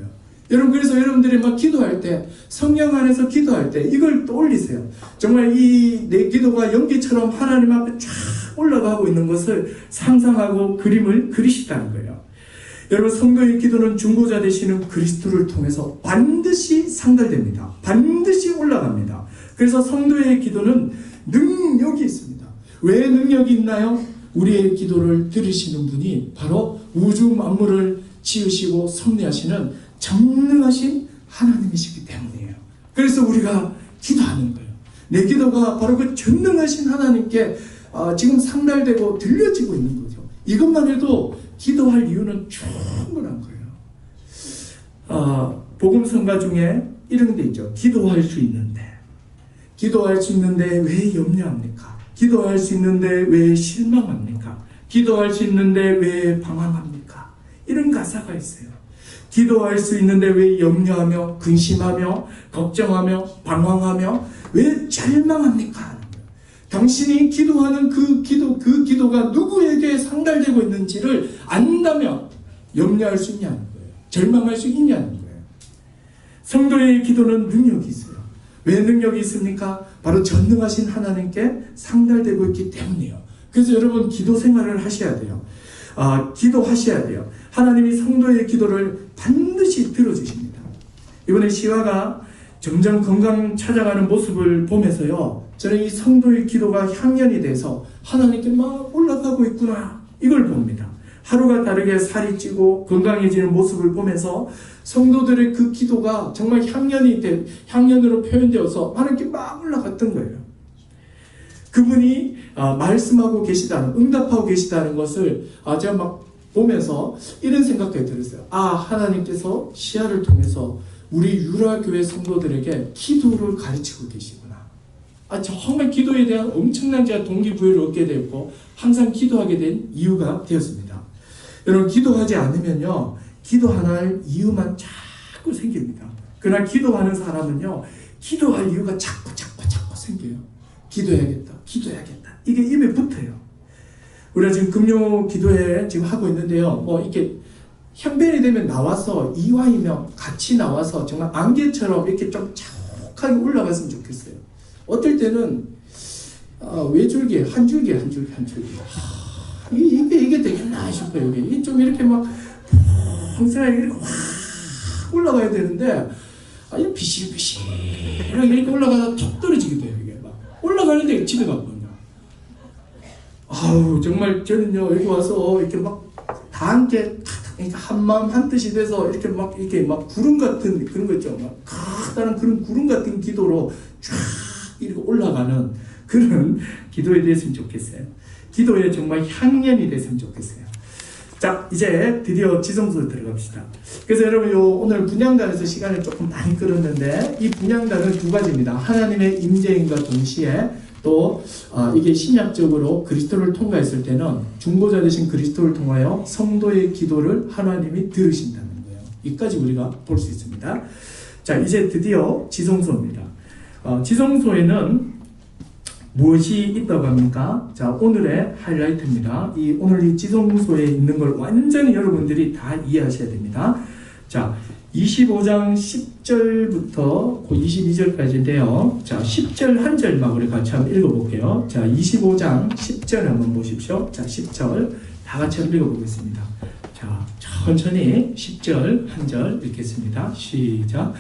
여러분, 그래서 여러분들이 막 기도할 때, 성령 안에서 기도할 때 이걸 떠올리세요. 정말 이 내 기도가 연기처럼 하나님 앞에 쫙 올라가고 있는 것을 상상하고 그림을 그리시다는 거예요. 여러분, 성도의 기도는 중보자 되시는 그리스도를 통해서 반드시 상달됩니다. 반드시 올라갑니다. 그래서 성도의 기도는 능력이 있습니다. 왜 능력이 있나요? 우리의 기도를 들으시는 분이 바로 우주 만물을 지으시고 섭리하시는 전능하신 하나님이시기 때문이에요. 그래서 우리가 기도하는 거예요. 내 기도가 바로 그 전능하신 하나님께 지금 상달되고 들려지고 있는 거죠. 이것만 해도 기도할 이유는 충분한 거예요. 복음성가 중에 이런 게 있죠. 기도할 수 있는데 왜 염려합니까? 기도할 수 있는데 왜 실망합니까? 기도할 수 있는데 왜 방황합니까? 이런 가사가 있어요. 기도할 수 있는데 왜 염려하며 근심하며 걱정하며 방황하며 왜 절망합니까? 당신이 기도하는 그 기도가 누구에게 상달되고 있는지를 안다면 염려할 수 있냐는 거예요. 절망할 수 있냐는 거예요. 성도의 기도는 능력이 있어요. 왜 능력이 있습니까? 바로 전능하신 하나님께 상달되고 있기 때문이에요. 그래서 여러분, 기도 생활을 하셔야 돼요. 기도하셔야 돼요. 하나님이 성도의 기도를 반드시 들어주십니다. 이번에 시화가 점점 건강 찾아가는 모습을 보면서요, 저는 이 성도의 기도가 향연이 돼서 하나님께 막 올라가고 있구나, 이걸 봅니다. 하루가 다르게 살이 찌고 건강해지는 모습을 보면서 성도들의 그 기도가 정말 향연으로 표현되어서 하나님께 막 올라갔던 거예요. 그분이 말씀하고 계시다는, 응답하고 계시다는 것을 제가 막 보면서 이런 생각이 들었어요. 하나님께서 시야를 통해서 우리 유라교회 성도들에게 기도를 가르치고 계시구나. 정말 기도에 대한 엄청난 제가 동기부여를 얻게 되었고 항상 기도하게 된 이유가 되었습니다. 여러분, 기도하지 않으면요, 기도할 이유만 자꾸 생깁니다. 그러나 기도하는 사람은요, 기도할 이유가 자꾸 생겨요. 기도해야겠다. 이게 입에 붙어요. 우리가 지금 금요 기도회 지금 하고 있는데요, 이렇게 형변이 되면 나와서 이와이며 같이 나와서 정말 안개처럼 이렇게 좀 자욱하게 올라갔으면 좋겠어요. 어떨 때는 외줄기 한 줄기 이게 되겠나 싶어요. 이게 좀 이렇게 막 평생하게 이렇게 확 올라가야 되는데 비실비실하게 이렇게 올라가다 툭 떨어지게 돼요. 이게 막 올라가는데 집에 가거든요. 정말 저는요, 여기 와서 이렇게 막 다 함께 한 마음 한 뜻이 돼서 이렇게 막 구름 같은 그런 거 있죠. 막 커다란 그런 구름 같은 기도로 쫙 이렇게 올라가는 그런 기도에 됐으면 좋겠어요. 기도에 정말 향연이 됐으면 좋겠어요. 자, 이제 드디어 지성소에 들어갑시다. 그래서 여러분 오늘 분향단에서 시간을 조금 많이 끌었는데 이 분향단은 두 가지입니다. 하나님의 임재인과 동시에 또 이게 신약적으로 그리스도를 통과했을 때는 중보자 되신 그리스도를 통하여 성도의 기도를 하나님이 들으신다는 거예요. 이까지 우리가 볼 수 있습니다. 자, 이제 드디어 지성소입니다. 지성소에는 무엇이 있다고 합니까? 자, 오늘의 하이라이트입니다. 오늘 이 지성소에 있는 걸 완전히 여러분들이 다 이해하셔야 됩니다. 자, 25장 10절부터 22절까지인데요. 자, 10절 한 절만 우리 같이 한번 읽어볼게요. 자, 25장 10절 한번 보십시오. 자, 10절 다 같이 한번 읽어보겠습니다. 자, 천천히 10절 한 절 읽겠습니다. 시작.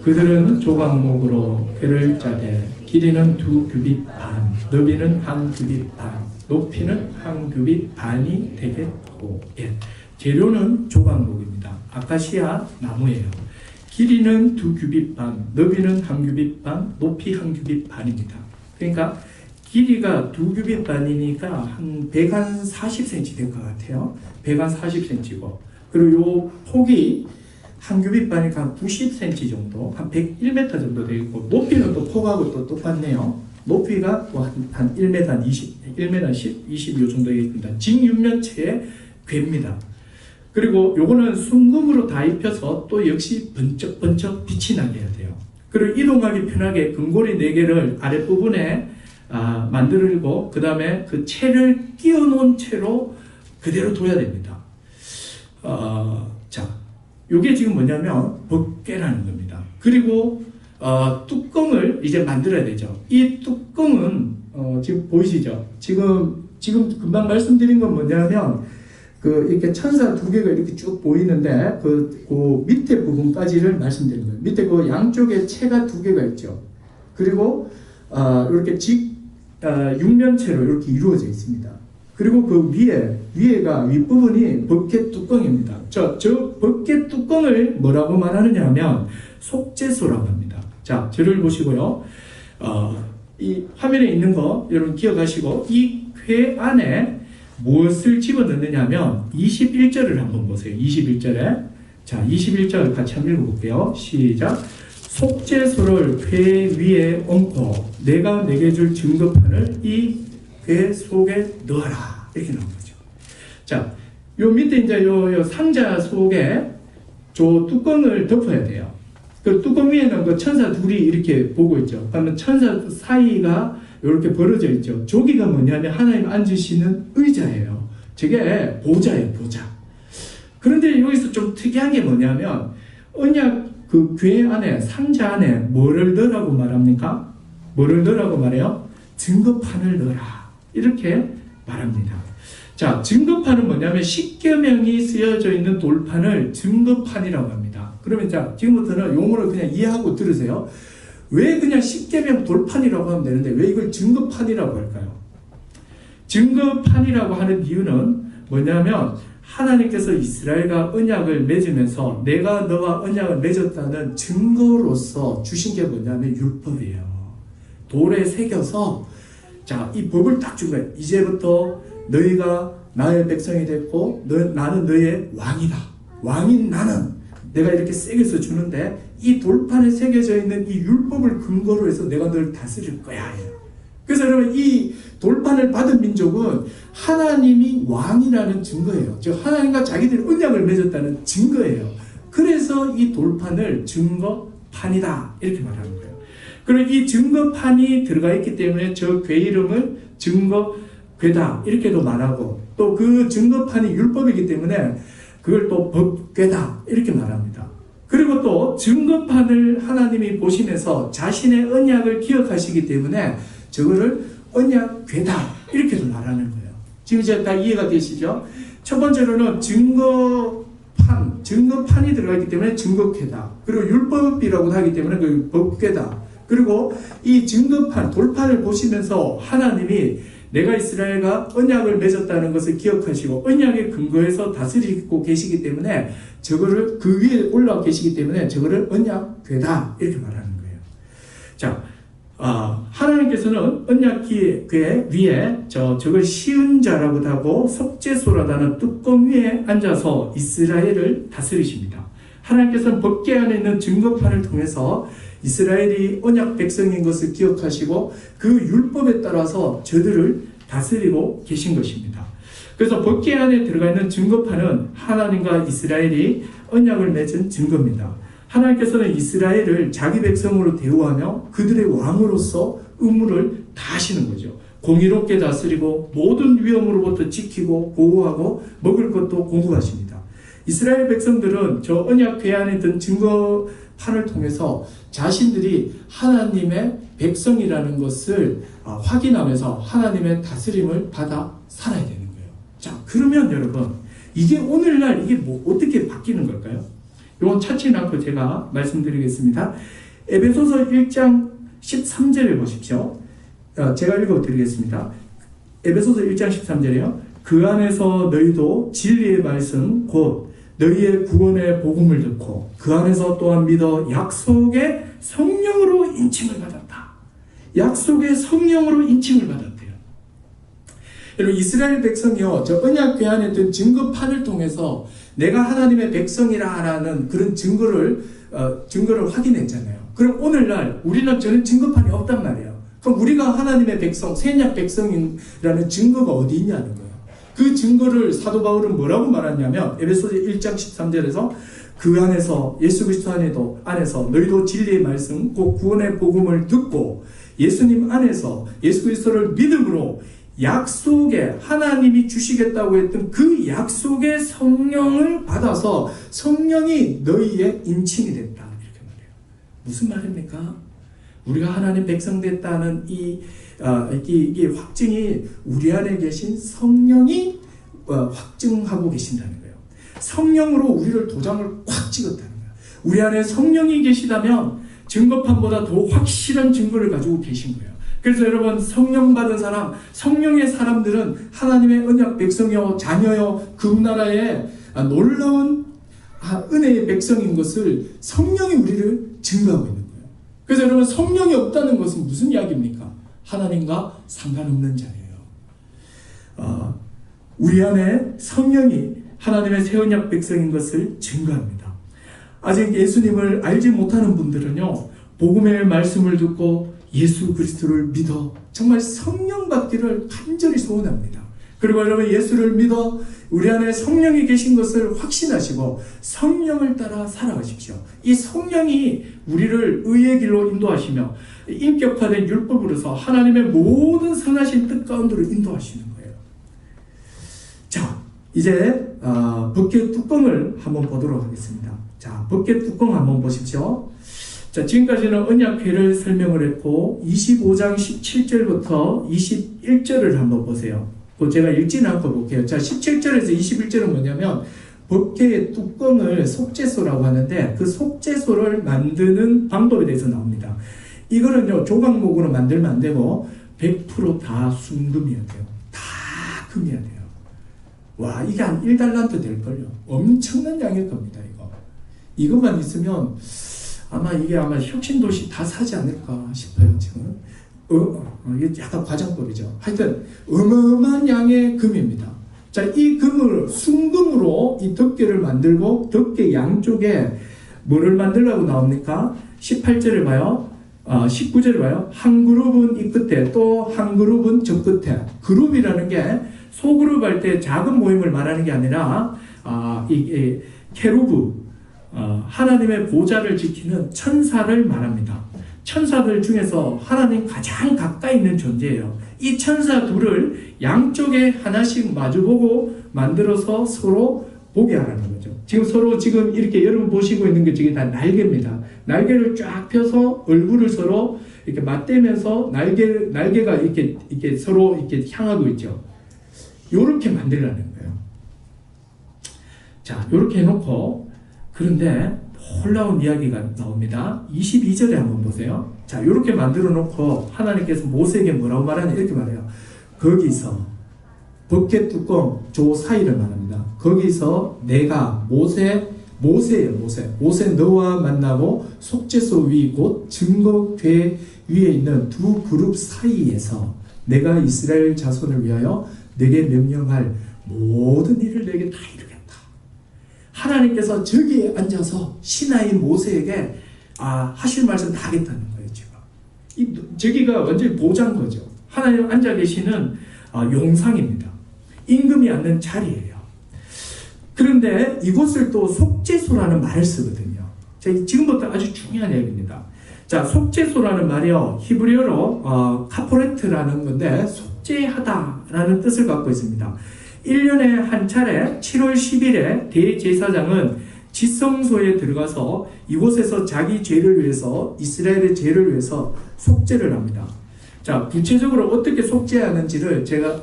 그들은 조각목으로 궤를 짜되 길이는 2규빗 반, 너비는 1규빗 반, 높이는 1규빗 반이 되겠고, 예. 재료는 조각목입니다. 아카시아 나무예요. 길이는 2규빗 반, 너비는 1규빗 반, 높이 1규빗 반입니다. 그러니까 길이가 2규빗 반이니까 한 140cm 될 것 같아요. 140cm고, 그리고 요 폭이 1규빗 반이니까 한 90cm 정도, 한 101m 정도 되겠고, 높이는 또 폭하고 또 똑같네요. 높이가 또 한 1m 20, 1m 10, 20 요 정도 되겠습니다. 직육면체의 궤입니다. 그리고 요거는 순금으로 다 입혀서 또 역시 번쩍번쩍 빛이 나게 해야 돼요. 그리고 이동하기 편하게 금고리 4개를 아랫부분에 만들고 그 다음에 그 채를 끼워 놓은 채로 그대로 둬야 됩니다. 자, 요게 지금 뭐냐면 법궤라는 겁니다. 그리고 뚜껑을 이제 만들어야 되죠. 이 뚜껑은 지금 보이시죠? 지금 금방 말씀드린 건 뭐냐면 이렇게 천사 2개가 이렇게 쭉 보이는데 그 밑에 부분까지를 말씀드린 거예요. 밑에 그 양쪽에 채가 2개가 있죠. 그리고 이렇게 육면체로 이렇게 이루어져 있습니다. 그리고 그 위에가 윗부분이 법궤 뚜껑입니다. 저 법궤 뚜껑을 뭐라고 말하느냐 하면 속죄소라고 합니다. 자, 저를 보시고요. 이 화면에 있는 거 여러분 기억하시고 이 궤 안에 무엇을 집어넣느냐 하면 21절을 한번 보세요. 21절에. 자, 21절 같이 한번 읽어볼게요. 시작. 속죄소를 궤 위에 얹고 내가 내게 줄 증거판을 이 궤 속에 넣어라. 이렇게 나온 거죠. 자, 요 밑에 이제 요 상자 속에 저 뚜껑을 덮어야 돼요. 그 뚜껑 위에는 그 천사 둘이 이렇게 보고 있죠. 그러면 천사 사이가 이렇게 벌어져 있죠. 저기가 뭐냐면 하나님 앉으시는 의자예요. 저게 보좌예요, 보좌. 그런데 여기서 좀 특이한 게 뭐냐면 언약 그 궤 안에 상자 안에 뭐를 넣으라고 말합니까? 뭐를 넣으라고 말해요? 증거판을 넣어라. 이렇게 말합니다. 자, 증거판은 뭐냐면 십계명이 쓰여져 있는 돌판을 증거판이라고 합니다. 그러면 자, 지금부터는 용어를 그냥 이해하고 들으세요. 왜 그냥 십계명 돌판이라고 하면 되는데 왜 이걸 증거판이라고 할까요? 증거판이라고 하는 이유는 뭐냐면 하나님께서 이스라엘과 언약을 맺으면서 내가 너와 언약을 맺었다는 증거로서 주신 게 뭐냐면 율법이에요. 돌에 새겨서 자, 이 법을 딱 준 거예요. 이제부터 너희가 나의 백성이 됐고 나는 너의 왕이다. 왕인 나는 내가 이렇게 새겨서 주는데 이 돌판에 새겨져 있는 이 율법을 근거로 해서 내가 너를 다스릴 거야. 그래서 여러분 이 돌판을 받은 민족은 하나님이 왕이라는 증거예요. 즉 하나님과 자기들이 언약을 맺었다는 증거예요. 그래서 이 돌판을 증거판이다 이렇게 말하는 거예요. 그리고 이 증거판이 들어가 있기 때문에 저 궤 이름을 증거궤다 이렇게도 말하고 또 그 증거판이 율법이기 때문에 그걸 또 법궤다 이렇게 말합니다. 그리고 또 증거판을 하나님이 보시면서 자신의 언약을 기억하시기 때문에 저거를 언약궤다 이렇게도 말하는 거예요. 지금 이제 다 이해가 되시죠? 첫 번째로는 증거판이 들어가 있기 때문에 증거궤다. 그리고 율법이라고 하기 때문에 그 법궤다. 그리고 이 증거판, 돌판을 보시면서 하나님이 내가 이스라엘과 언약을 맺었다는 것을 기억하시고 언약의 근거에서 다스리고 계시기 때문에 저거를 그 위에 올라와 계시기 때문에 저거를 언약궤다 이렇게 말하는 거예요. 자, 하나님께서는 언약궤 위에 저걸 씌운 자라고도 하고 석재소라다는 뚜껑 위에 앉아서 이스라엘을 다스리십니다. 하나님께서는 법궤 안에 있는 증거판을 통해서 이스라엘이 언약 백성인 것을 기억하시고 그 율법에 따라서 저들을 다스리고 계신 것입니다. 그래서 법궤 안에 들어가 있는 증거판은 하나님과 이스라엘이 언약을 맺은 증거입니다. 하나님께서는 이스라엘을 자기 백성으로 대우하며 그들의 왕으로서 의무를 다하시는 거죠. 공의롭게 다스리고 모든 위험으로부터 지키고 보호하고 먹을 것도 공급하십니다. 이스라엘 백성들은 저 언약궤 안에 든 증거판을 통해서 자신들이 하나님의 백성이라는 것을 확인하면서 하나님의 다스림을 받아 살아야 되는 거예요. 자, 그러면 여러분, 이게 오늘날 이게 어떻게 바뀌는 걸까요? 이건 찾지 않고 제가 말씀드리겠습니다. 에베소서 1장 13절에 보십시오. 제가 읽어드리겠습니다. 에베소서 1장 13절에요. 그 안에서 너희도 진리의 말씀 곧 너희의 구원의 복음을 듣고 그 안에서 또한 믿어 약속의 성령으로 인침을 받았다. 약속의 성령으로 인침을 받았대요. 여러분, 이스라엘 백성이요, 저 언약궤 안에 든 증거판을 통해서 내가 하나님의 백성이라는 그런 증거를 확인했잖아요. 그럼 오늘날 우리는 저는 증거판이 없단 말이에요. 그럼 우리가 하나님의 백성, 새언약 백성이라는 증거가 어디 있냐는 거예요. 그 증거를 사도 바울은 뭐라고 말하냐면 에베소서 1장 13절에서 그 안에서 예수 그리스도 안에서 너희도 진리의 말씀 곧 구원의 복음을 듣고 예수님 안에서 예수 그리스도를 믿음으로 약속에 하나님이 주시겠다고 했던 그 약속의 성령을 받아서 성령이 너희의 인침이 됐다. 이렇게 말해요. 무슨 말입니까? 우리가 하나님 백성 됐다는 이게 확증이 우리 안에 계신 성령이 확증하고 계신다는 거예요. 성령으로 우리를 도장을 꽉 찍었다는 거예요. 우리 안에 성령이 계시다면 증거판보다 더 확실한 증거를 가지고 계신 거예요. 그래서 여러분, 성령 받은 사람, 성령의 사람들은 하나님의 언약 백성이요 자녀요 금나라의 놀라운 은혜의 백성인 것을 성령이 우리를 증거하고 있는 거예요. 그래서 여러분, 성령이 없다는 것은 무슨 이야기입니까? 하나님과 상관없는 자예요. 우리 안에 성령이 하나님의 새 언약 백성인 것을 증거합니다. 아직 예수님을 알지 못하는 분들은요, 복음의 말씀을 듣고 예수 그리스도를 믿어 정말 성령 받기를 간절히 소원합니다. 그리고 여러분, 예수를 믿어 우리 안에 성령이 계신 것을 확신하시고 성령을 따라 살아가십시오. 이 성령이 우리를 의의 길로 인도하시며 인격화된 율법으로서 하나님의 모든 선하신 뜻 가운데로 인도하시는 거예요. 자, 이제 법궤 뚜껑을 한번 보도록 하겠습니다. 자, 법궤 뚜껑 한번 보십시오. 자, 지금까지는 언약궤를 설명을 했고 25장 17절부터 21절을 한번 보세요. 제가 읽지는 않고 볼게요. 자, 17절에서 21절은 뭐냐면 법궤의 뚜껑을 속죄소라고 하는데 그 속죄소를 만드는 방법에 대해서 나옵니다. 이거는요, 조각목으로 만들면 안 되고 100% 다 순금이어야 돼요. 다 금이어야 돼요. 와, 이게 한 1달란트 될걸요. 엄청난 양일 겁니다. 이것만 있으면 이게 아마 혁신도시 다 사지 않을까 싶어요, 지금. 이게 약간 과장법이죠. 하여튼, 어마어마한 양의 금입니다. 자, 이 금을, 순금으로 이 덮개를 만들고, 덮개 양쪽에 뭐를 만들라고 나옵니까? 18절을 봐요. 19절을 봐요. 한 그룹은 이 끝에, 또 한 그룹은 저 끝에. 그룹이라는 게, 소그룹 할 때 작은 모임을 말하는 게 아니라, 이 케루브, 하나님의 보좌를 지키는 천사를 말합니다. 천사들 중에서 하나님 가장 가까이 있는 존재예요. 이 천사 둘을 양쪽에 하나씩 마주보고 만들어서 서로 보게 하라는 거죠. 지금 이렇게 여러분 보시고 있는 게 저게 다 날개입니다. 날개를 쫙 펴서 얼굴을 서로 이렇게 맞대면서 날개가 이렇게 서로 이렇게 향하고 있죠. 요렇게 만들라는 거예요. 자, 요렇게 해놓고 그런데 놀라운 이야기가 나옵니다. 22절에 한번 보세요. 자, 이렇게 만들어 놓고 하나님께서 모세에게 뭐라고 말하냐 이렇게 말해요. 거기서 벗개 뚜껑 조 사이를 말합니다. 거기서 내가 모세예요. 모세 너와 만나고 속죄소 위 곧 증거궤 위에 있는 두 그룹 사이에서 내가 이스라엘 자손을 위하여 내게 명령할 모든 일을 내게 다 이루겠다. 하나님께서 저기에 앉아서 신하인 모세에게 하실 말씀 다 하겠다는 거예요. 지금 저기가 완전히 보장 거죠. 하나님 앉아 계시는 용상입니다. 임금이 앉는 자리예요. 그런데 이곳을 또 속죄소라는 말을 쓰거든요. 자, 지금부터 아주 중요한 얘기입니다. 자, 속죄소라는 말이요, 히브리어로 카포레트라는 건데 속죄하다라는 뜻을 갖고 있습니다. 1년에 한 차례 7월 10일에 대제사장은 지성소에 들어가서 이곳에서 자기 죄를 위해서, 이스라엘의 죄를 위해서 속죄를 합니다. 자, 구체적으로 어떻게 속죄하는지를 제가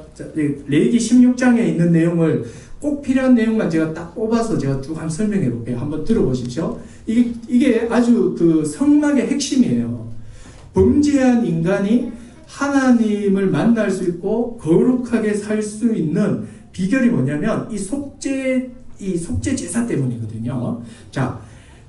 레위기 16장에 있는 내용을 꼭 필요한 내용만 제가 딱 뽑아서 제가 쭉 한번 설명해 볼게요. 한번 들어보십시오. 이게 아주 그 성막의 핵심이에요. 범죄한 인간이 하나님을 만날 수 있고 거룩하게 살 수 있는 비결이 뭐냐면 이 속죄 제사 때문이거든요. 자,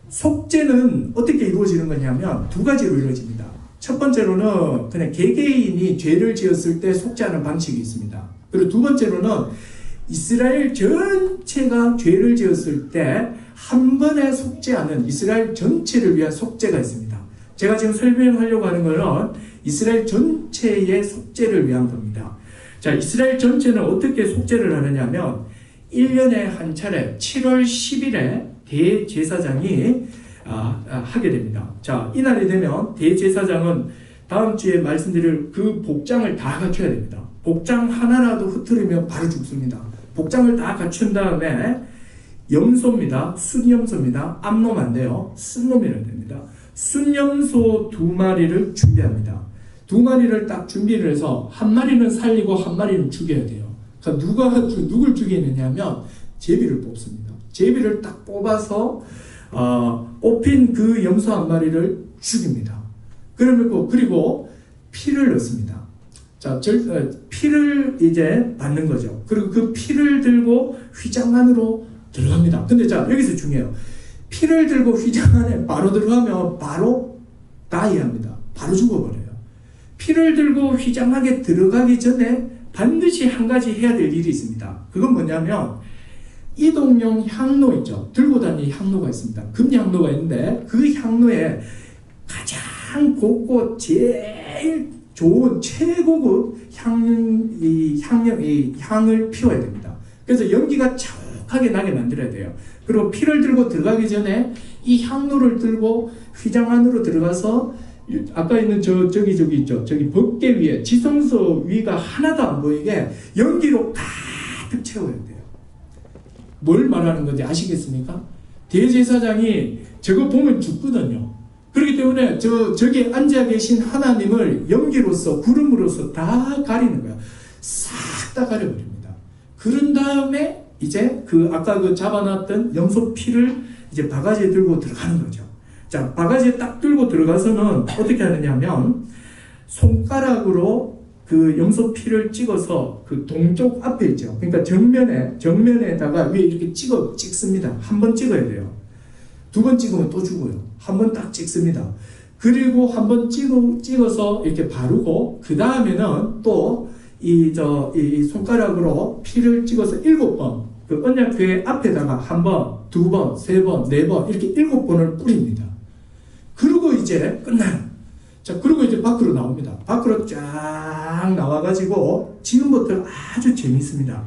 속죄는 어떻게 이루어지는 거냐면 두 가지로 이루어집니다. 첫 번째로는 그냥 개개인이 죄를 지었을 때 속죄하는 방식이 있습니다. 그리고 두 번째로는 이스라엘 전체가 죄를 지었을 때 한 번에 속죄하는 이스라엘 전체를 위한 속죄가 있습니다. 제가 지금 설명하려고 하는 것은 이스라엘 전체의 속죄를 위한 겁니다. 자, 이스라엘 전체는 어떻게 속죄를 하느냐면 1년에 한 차례 7월 10일에 대제사장이 하게 됩니다. 자, 이날이 되면 대제사장은 다음 주에 말씀드릴 그 복장을 다 갖춰야 됩니다. 복장 하나라도 흐트리면 바로 죽습니다. 복장을 다 갖춘 다음에 염소입니다. 순염소입니다. 암놈 안 돼요. 순놈이라 됩니다. 순염소 2마리를 준비합니다. 2마리를 딱 준비를 해서 한 마리는 살리고 한 마리는 죽여야 돼요. 그러니까 누굴 죽이느냐 하면 제비를 뽑습니다. 제비를 딱 뽑아서 뽑힌 그 염소 한 마리를 죽입니다. 그리고 피를 넣습니다. 자, 피를 이제 받는 거죠. 그리고 그 피를 들고 휘장 안으로 들어갑니다. 근데 자, 여기서 중요해요. 피를 들고 휘장 안에 바로 들어가면 바로 다이합니다. 바로 죽어버려요. 피를 들고 휘장 안에 들어가기 전에 반드시 한 가지 해야 될 일이 있습니다. 그건 뭐냐면 이동용 향로 있죠. 들고 다니는 향로가 있습니다. 금향로가 있는데 그 향로에 가장 곱고 제일 좋은 최고급 향을 피워야 됩니다. 그래서 연기가 촉하게 나게 만들어야 돼요. 그리고 피를 들고 들어가기 전에 이 향로를 들고 휘장 안으로 들어가서 아까 있는 저기 있죠. 저기 법계 위에 지성소 위가 하나도 안 보이게 연기로 가득 채워야 돼요. 뭘 말하는 건지 아시겠습니까? 대제사장이 저거 보면 죽거든요. 그렇기 때문에 저기 앉아 계신 하나님을 연기로서 구름으로서 다 가리는 거야. 싹 다 가려버립니다. 그런 다음에 이제 아까 잡아놨던 염소 피를 이제 바가지에 들고 들어가는 거죠. 자, 바가지에 딱 들고 들어가서는 어떻게 하느냐면 손가락으로 그 염소 피를 찍어서 그 동쪽 앞에 있죠. 그러니까 정면에다가 위에 이렇게 찍습니다. 한 번 찍어야 돼요. 2번 찍으면 또 죽어요. 한 번 딱 찍습니다. 그리고 한 번 찍어서 이렇게 바르고 그 다음에는 또 이 손가락으로 피를 찍어서 7번 그 언약궤 앞에다가 1번, 2번, 3번, 4번 이렇게 7번을 뿌립니다. 그리고 이제 끝나요. 자, 그리고 이제 밖으로 나옵니다. 밖으로 쫙 나와가지고 지금부터 아주 재밌습니다.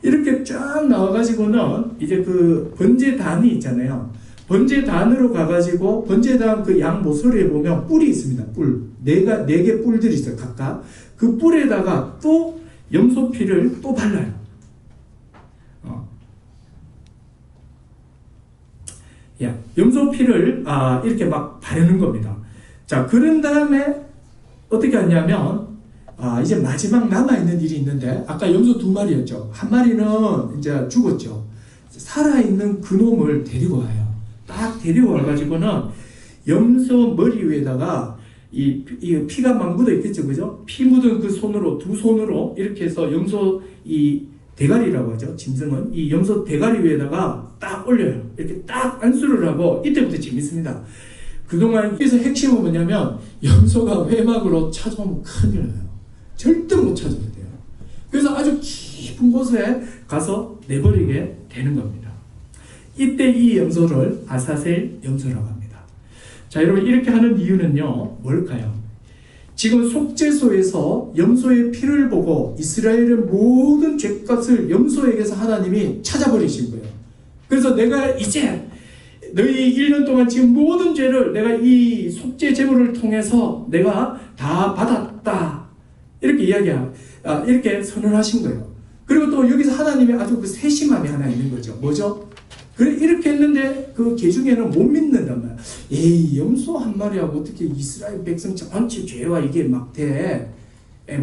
이렇게 쫙 나와가지고는 이제 그 번제단이 있잖아요. 번제단으로 가가지고 번제단 그 양 모서리에 보면 뿔이 있습니다. 뿔. 네 개 뿔들이 있어요. 각각. 그 뿔에다가 또 염소피를 또 발라요. 염소피를 이렇게 막 바르는 겁니다. 자, 그런 다음에 어떻게 하냐면 이제 마지막 남아있는 일이 있는데 아까 염소 2마리였죠. 한 마리는 이제 죽었죠. 살아있는 그 놈을 데리고 와요. 딱 데리고 와가지고는 염소 머리 위에다가 이 피가 막 묻어 있겠죠, 그죠? 피 묻은 그 손으로, 두 손으로 이렇게 해서 염소 이 대가리라고 하죠. 짐승은 이 염소 대가리 위에다가 딱 올려요. 이렇게 딱 안수를 하고 이때부터 재밌습니다. 그동안 여기서 핵심은 뭐냐면 염소가 회막으로 찾아오면 큰일 나요. 절대 못 찾아야 돼요. 그래서 아주 깊은 곳에 가서 내버리게 되는 겁니다. 이때 이 염소를 아사셀 염소라고 합니다. 자, 여러분 이렇게 하는 이유는요, 뭘까요? 지금 속죄소에서 염소의 피를 보고 이스라엘의 모든 죄값을 염소에게서 하나님이 찾아버리신 거예요. 그래서 내가 이제 너희 1년 동안 지금 모든 죄를 내가 이 속죄 제물을 통해서 내가 다 받았다. 이렇게 이렇게 선언하신 거예요. 그리고 또 여기서 하나님의 아주 그 세심함이 하나 있는 거죠. 뭐죠? 그래, 이렇게 했는데 그 개중에는 못 믿는단 말이야. 에이, 염소 한 마리하고 어떻게 이스라엘 백성 전체 죄와 이게 막 돼.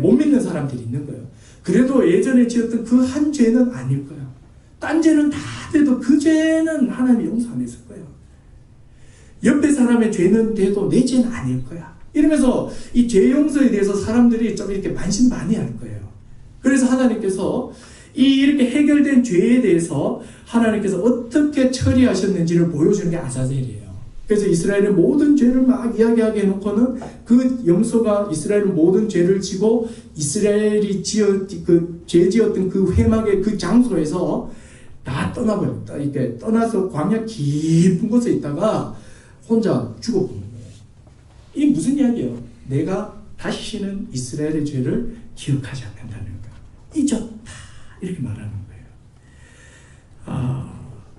못 믿는 사람들이 있는 거예요. 그래도 예전에 지었던 그 한 죄는 아닐 거예요. 딴 죄는 다 돼도 그 죄는 하나님이 용서 안 했을 거예요. 옆에 사람의 죄는 돼도 내 죄는 아닐 거야. 이러면서 이 죄 용서에 대해서 사람들이 좀 이렇게 반신반의할 거예요. 그래서 하나님께서 이렇게 해결된 죄에 대해서 하나님께서 어떻게 처리하셨는지를 보여주는 게 아사셀이에요. 그래서 이스라엘의 모든 죄를 막 이야기하게 해놓고는 그 염소가 이스라엘의 모든 죄를 지고 이스라엘이 죄 지었던 그 회막의 그 장소에서 다 떠나버렸다. 이렇게 떠나서 광야 깊은 곳에 있다가 혼자 죽어버린 거예요. 이게 무슨 이야기예요? 내가 다시는 이스라엘의 죄를 기억하지 않는다는 거예요. 잊었다. 이렇게 말하는 거예요.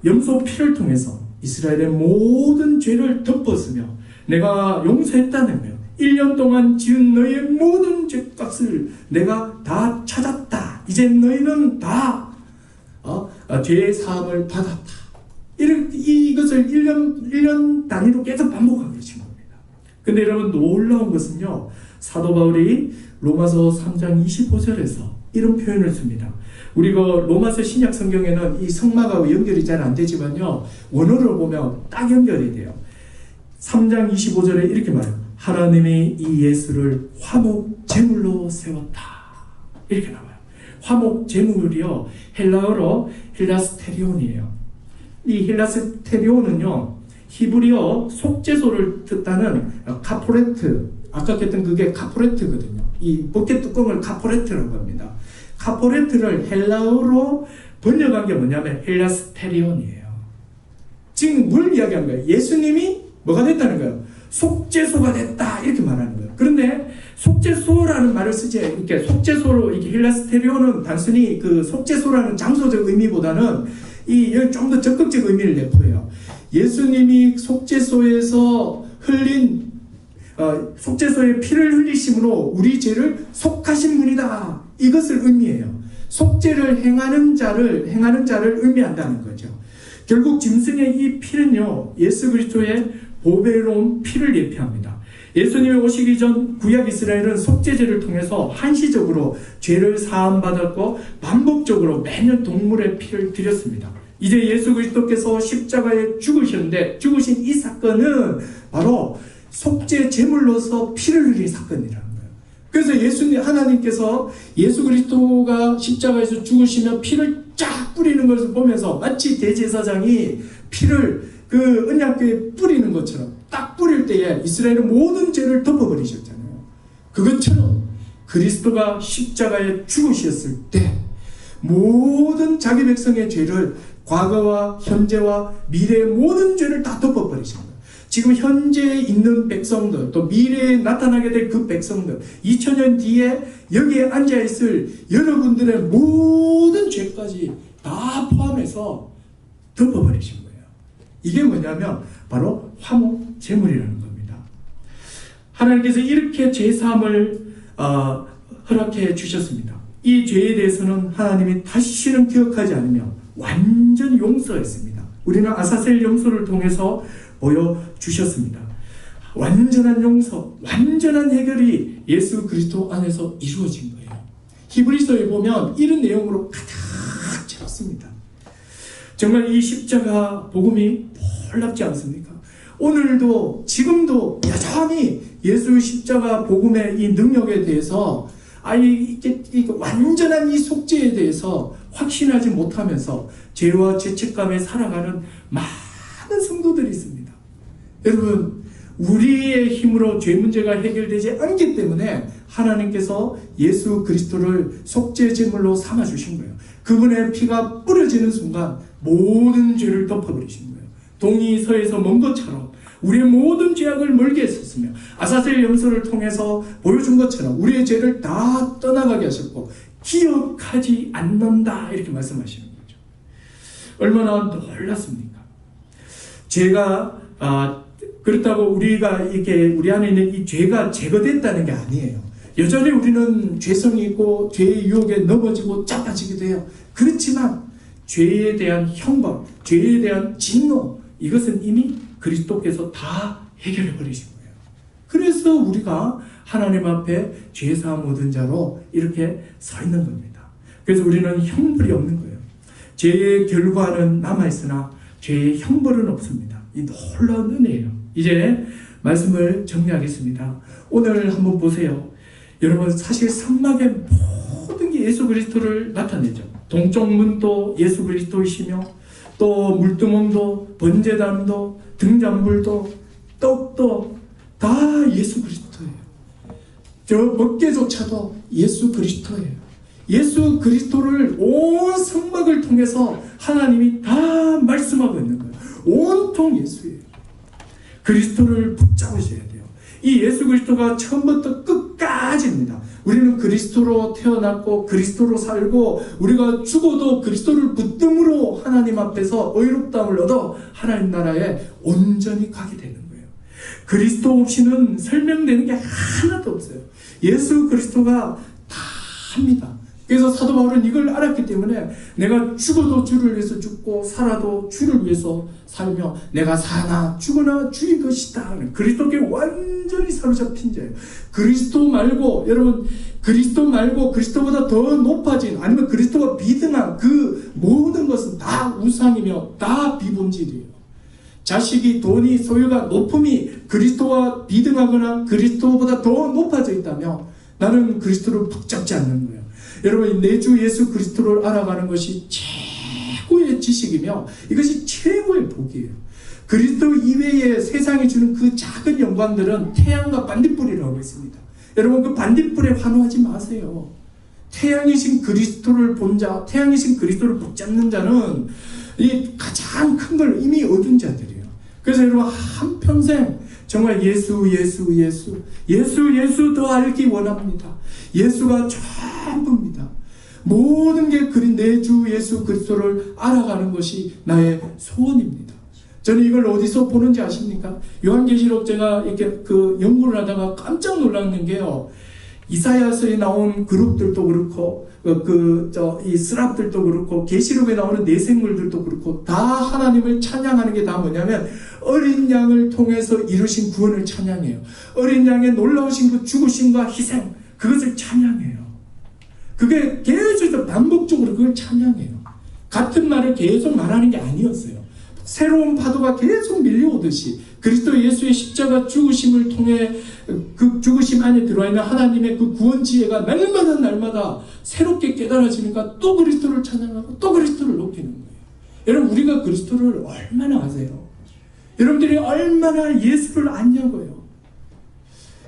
염소 피를 통해서 이스라엘의 모든 죄를 덮었으며 내가 용서했다는 거예요. 1년 동안 지은 너희의 모든 죄값을 내가 다 찾았다. 이제 너희는 다 죄의 사함을 받았다. 이것을 1년 단위로 계속 반복하고 계신 겁니다. 근데 여러분 놀라운 것은요, 사도 바울이 로마서 3장 25절에서 이런 표현을 씁니다. 우리가 로마서 신약 성경에는 이 성막하고 연결이 잘 안 되지만요, 원어를 보면 딱 연결이 돼요. 3장 25절에 이렇게 말해요. 하나님이 이 예수를 화목 제물로 세웠다. 이렇게 나와요. 화목 제물이요, 헬라어로 힐라스테리온이에요. 이 힐라스테리온은요, 히브리어 속죄소를 뜻하는 카포레트, 아까 했던 그게 카포레트거든요. 이 버켓 뚜껑을 카포레트라고 합니다. 카포레트를 헬라어로 번역한 게 뭐냐면 헬라스테리온이에요. 지금 뭘 이야기한 거예요? 예수님이 뭐가 됐다는 거예요? 속죄소가 됐다. 이렇게 말하는 거예요. 그런데 속죄소라는 말을 쓰지, 이렇게 속죄소로, 이렇게 힐라스테리온은 단순히 그 속죄소라는 장소적 의미보다는 좀 더 적극적 의미를 내포해요. 예수님이 속죄소에서 흘린, 속죄소에 피를 흘리심으로 우리 죄를 속하신 분이다. 이것을 의미해요. 속죄를 행하는 자를 의미한다는 거죠. 결국 짐승의 이 피는요, 예수 그리스도의 보배로운 피를 예표합니다. 예수님이 오시기 전 구약 이스라엘은 속죄제를 통해서 한시적으로 죄를 사함받았고 반복적으로 매년 동물의 피를 드렸습니다. 이제 예수 그리스도께서 십자가에 죽으셨는데 죽으신 이 사건은 바로 속죄 제물로서 피를 흘린 사건이라는 거예요. 그래서 하나님께서 예수 그리스도가 십자가에서 죽으시며 피를 쫙 뿌리는 것을 보면서 마치 대제사장이 피를 그 언약궤에 뿌리는 것처럼 딱 뿌릴 때에 이스라엘의 모든 죄를 덮어버리셨잖아요. 그것처럼 그리스도가 십자가에 죽으셨을 때 모든 자기 백성의 죄를, 과거와 현재와 미래의 모든 죄를 다 덮어버리신 거예요. 지금 현재에 있는 백성들, 또 미래에 나타나게 될 그 백성들, 2000년 뒤에 여기에 앉아있을 여러분들의 모든 죄까지 다 포함해서 덮어버리신 거예요. 이게 뭐냐면 바로 화목 제물이라는 겁니다. 하나님께서 이렇게 죄사함을 허락해 주셨습니다. 이 죄에 대해서는 하나님이 다시는 기억하지 않으며 완전히 용서했습니다. 우리는 아사셀 염소를 통해서 보여주셨습니다. 완전한 용서, 완전한 해결이 예수 그리스도 안에서 이루어진 거예요. 히브리서에 보면 이런 내용으로 가득 채웠습니다. 정말 이 십자가 복음이 놀랍지 않습니까? 오늘도 지금도 여전히 예수 십자가 복음의 이 능력에 대해서 이게 완전한 이 속죄에 대해서 확신하지 못하면서 죄와 죄책감에 살아가는 많은 성도들이 있습니다. 여러분, 우리의 힘으로 죄 문제가 해결되지 않기 때문에 하나님께서 예수 그리스도를 속죄 제물로 삼아 주신 거예요. 그분의 피가 뿌려지는 순간 모든 죄를 덮어버리신 거예요. 동이 서에서 먼 것처럼 우리의 모든 죄악을 멀게 했었으며 아사셀 염소를 통해서 보여준 것처럼 우리의 죄를 다 떠나가게 하셨고 기억하지 않는다 이렇게 말씀하시는 거죠. 얼마나 놀랐습니까? 죄가 그렇다고 우리가 이게 우리 안에 있는 이 죄가 제거됐다는 게 아니에요. 여전히 우리는 죄성이 있고 죄의 유혹에 넘어지고 짜파지기도 해요. 그렇지만 죄에 대한 형벌, 죄에 대한 진노, 이것은 이미 그리스도께서 다 해결해 버리신 거예요. 그래서 우리가 하나님 앞에 죄사함 얻은 자로 이렇게 서 있는 겁니다. 그래서 우리는 형벌이 없는 거예요. 죄의 결과는 남아있으나 죄의 형벌은 없습니다. 이 놀라운 은혜예요. 이제 말씀을 정리하겠습니다. 오늘 한번 보세요. 여러분, 사실 성막의 모든 게 예수 그리스도를 나타내죠. 동쪽 문도 예수 그리스도이시며 또 물두멍도 번제단도 등잔불도 떡도 다 예수 그리스도예요. 저 먹게조차도 예수 그리스도예요. 예수 그리스도를 온 성막을 통해서 하나님이 다 말씀하고 있는 거예요. 온통 예수예요. 그리스도를 붙잡으셔야 돼요. 이 예수 그리스도가 처음부터 끝까지입니다. 우리는 그리스도로 태어났고 그리스도로 살고 우리가 죽어도 그리스도를 붙듦으로 하나님 앞에서 의롭다함을 얻어 하나님 나라에 온전히 가게 되는 거예요. 그리스도 없이는 설명되는 게 하나도 없어요. 예수 그리스도가 다 합니다. 그래서 사도 바울은 이걸 알았기 때문에 내가 죽어도 주를 위해서 죽고 살아도 주를 위해서 살며 내가 사나 죽으나 주의 것이다. 그리스도께 완전히 사로잡힌 자예요. 그리스도 말고 여러분 그리스도 말고 그리스도보다 더 높아진 아니면 그리스도가 비등한 그 모든 것은 다 우상이며 다 비본질이에요. 자식이 돈이 소유가 높음이 그리스도와 비등하거나 그리스도보다 더 높아져 있다면 나는 그리스도를 붙잡지 않는 거예요. 여러분 내 주 예수 그리스도를 알아가는 것이 최고의 지식이며 이것이 최고의 복이에요. 그리스도 이외에 세상이 주는 그 작은 영광들은 태양과 반딧불이라고 있습니다. 여러분 그 반딧불에 환호하지 마세요. 태양이신 그리스도를 본 자, 태양이신 그리스도를 붙잡는 자는 이 가장 큰 걸 이미 얻은 자들이에요. 그래서 여러분 한평생 정말 예수 더 알기 원합니다. 예수가 전부입니다. 모든 게 내 주 예수 그리스도를 알아가는 것이 나의 소원입니다. 저는 이걸 어디서 보는지 아십니까? 요한계시록 제가 이렇게 그 연구를 하다가 깜짝 놀랐는 게요. 이사야서에 나온 그룹들도 그렇고 이 스랍들도 그렇고 계시록에 나오는 내생물들도 그렇고 다 하나님을 찬양하는 게 다 뭐냐면 어린 양을 통해서 이루신 구원을 찬양해요. 어린 양의 놀라우신 그 죽으심과 희생 그것을 찬양해요. 그게 계속 반복적으로 그걸 찬양해요. 같은 말을 계속 말하는 게 아니었어요. 새로운 파도가 계속 밀려오듯이 그리스도 예수의 십자가 죽으심을 통해 그 죽으심 안에 들어와 있는 하나님의 그 구원 지혜가 날마다 새롭게 깨달아지니까 또 그리스도를 찬양하고 또 그리스도를 높이는 거예요. 여러분 우리가 그리스도를 얼마나 아세요? 여러분들이 얼마나 예수를 아냐고요.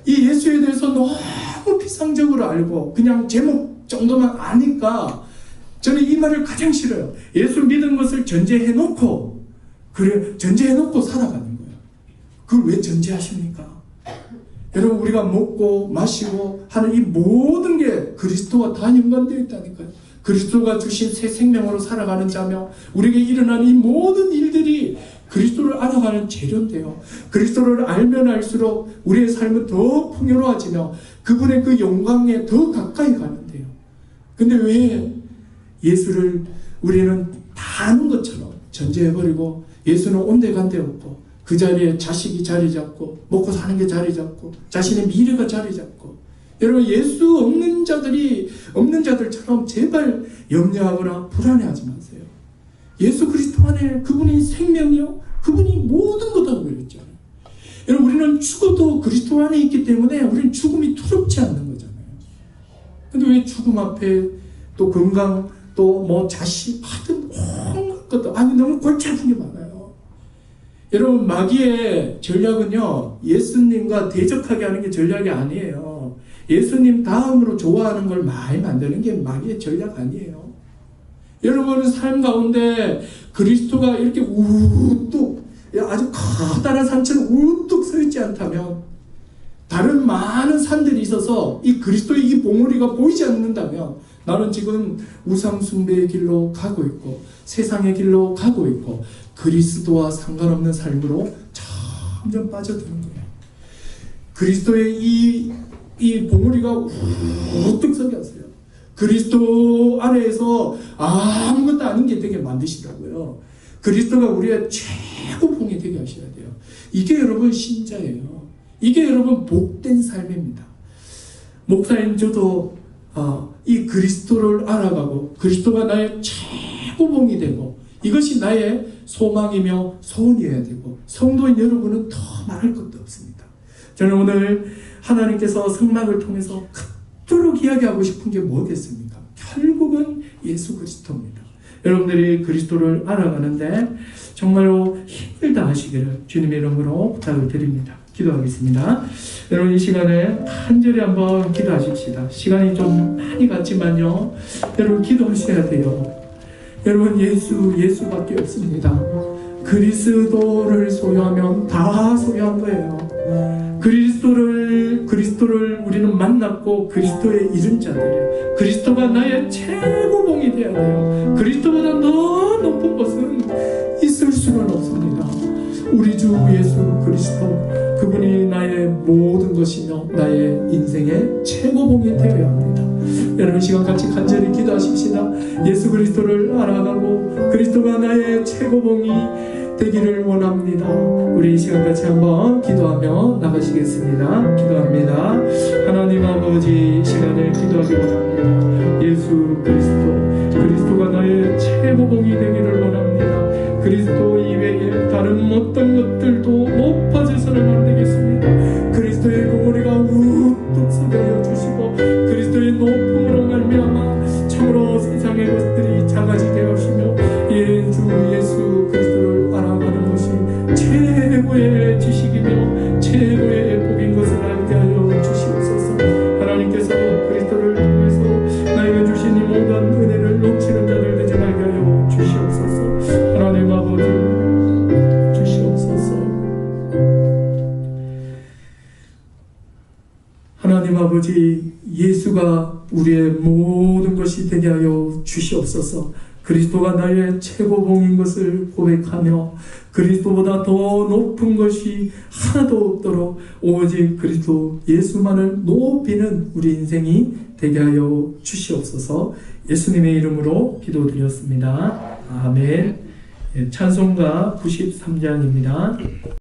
이 예수에 대해서 너무 피상적으로 알고 그냥 제목 정도만 아니까 저는 이 말을 가장 싫어요. 예수 믿은 것을 전제해놓고 전제해놓고 살아가는 거예요. 그걸 왜 전제하십니까? 여러분 우리가 먹고 마시고 하는 이 모든 게 그리스도와 다 연관되어 있다니까요. 그리스도가 주신 새 생명으로 살아가는 자며 우리에게 일어나는 이 모든 일들이 그리스도를 알아가는 재료인데요. 그리스도를 알면 알수록 우리의 삶은 더 풍요로워지며 그분의 그 영광에 더 가까이 가는데요. 근데 왜 예수를 우리는 다 아는 것처럼 전제해버리고 예수는 온데간데 없고 그 자리에 자식이 자리 잡고 먹고 사는 게 자리 잡고 자신의 미래가 자리 잡고 여러분 예수 없는 자들처럼 제발 염려하거나 불안해하지 마세요. 예수 그리스도 안에 그분이 생명이요 그분이 모든 것이라고 그랬잖아요. 여러분, 우리는 죽어도 그리스도 안에 있기 때문에 우리는 죽음이 두렵지 않는 거잖아요. 근데 왜 죽음 앞에 또 건강, 또 뭐 자식, 하여튼 온갖 것도, 아니, 너무 골치 아픈 게 많아요. 여러분, 마귀의 전략은요, 예수님과 대적하게 하는 게 전략이 아니에요. 예수님 다음으로 좋아하는 걸 많이 만드는 게 마귀의 전략 아니에요. 여러분은 삶 가운데 그리스도가 이렇게 우뚝, 아주 커다란 산처럼 우뚝 서 있지 않다면, 다른 많은 산들이 있어서 이 그리스도의 이 봉우리가 보이지 않는다면, 나는 지금 우상숭배의 길로 가고 있고 세상의 길로 가고 있고 그리스도와 상관없는 삶으로 점점 빠져드는 거예요. 그리스도의 이 봉우리가 우뚝 서게 하세요. 그리스도 아래에서 아무것도 아닌 게 되게 만드시라고요. 그리스도가 우리의 최고봉이 되게 하셔야 돼요. 이게 여러분 신자예요. 이게 여러분 복된 삶입니다. 목사인 저도 이 그리스도를 알아가고 그리스도가 나의 최고봉이 되고 이것이 나의 소망이며 소원이어야 되고, 성도인 여러분은 더 말할 것도 없습니다. 저는 오늘 하나님께서 성막을 통해서 그토록 이야기하고 싶은 게 뭐겠습니까? 결국은 예수 그리스도입니다. 여러분들이 그리스도를 알아가는데 정말로 힘을 다하시기를 주님의 이름으로 부탁을 드립니다. 기도하겠습니다. 여러분, 이 시간에 간절히 한번 기도하십시다. 시간이 좀 많이 갔지만요, 여러분 기도하셔야 돼요. 여러분, 예수밖에 없습니다. 그리스도를 소유하면 다 소유한 거예요. 그리스도를 우리는 만났고 그리스도에 이른 자들이에요. 그리스도가 나의 최고봉이 되어야 돼요. 그리스도보다 더 높은 것은 있을 수는 없습니다. 우리 주 예수 그리스도, 그분이 나의 모든 것이며 나의 인생의 최고봉이 되어야 합니다. 여러분, 시간 같이 간절히 기도하십시다. 예수 그리스도를 알아가고 그리스도가 나의 최고봉이 되기를 원합니다. 우리 이 시간 같이 한번 기도하며 나가시겠습니다. 기도합니다. 하나님 아버지, 시간을 기도하기 원합니다. 예수 그리스도가 나의 최고봉이 되기를 원합니다. 그리스도 이외에 다른 어떤 것들도 높아져서는 안 되겠습니다. 그리스도의 봉우리가 우뚝 서게 하여 주시고 그리스도의 높음으로 말미암아 참으로 세상의 것들이 작아지게 하시며 주 예수 그리스도를 알아가는 것이 최고의 지식이며 최고의 복인 것을 알게 하여 주시옵소서. 하나님께서 그리스도를 통해서 나에게 주신 이 모든 은혜를 놓치는 자들 되지 말게 하여 주시옵소서. 하나님 아버지 주시옵소서. 하나님 아버지, 예수가 우리의 모든 것이 되게 하여 주시옵소서. 그리스도가 나의 최고봉인 것을 고백하며 그리스도보다 더 높은 것이 하나도 없도록 오직 그리스도 예수만을 높이는 우리 인생이 되게 하여 주시옵소서. 예수님의 이름으로 기도드렸습니다. 아멘. 찬송가 93장입니다.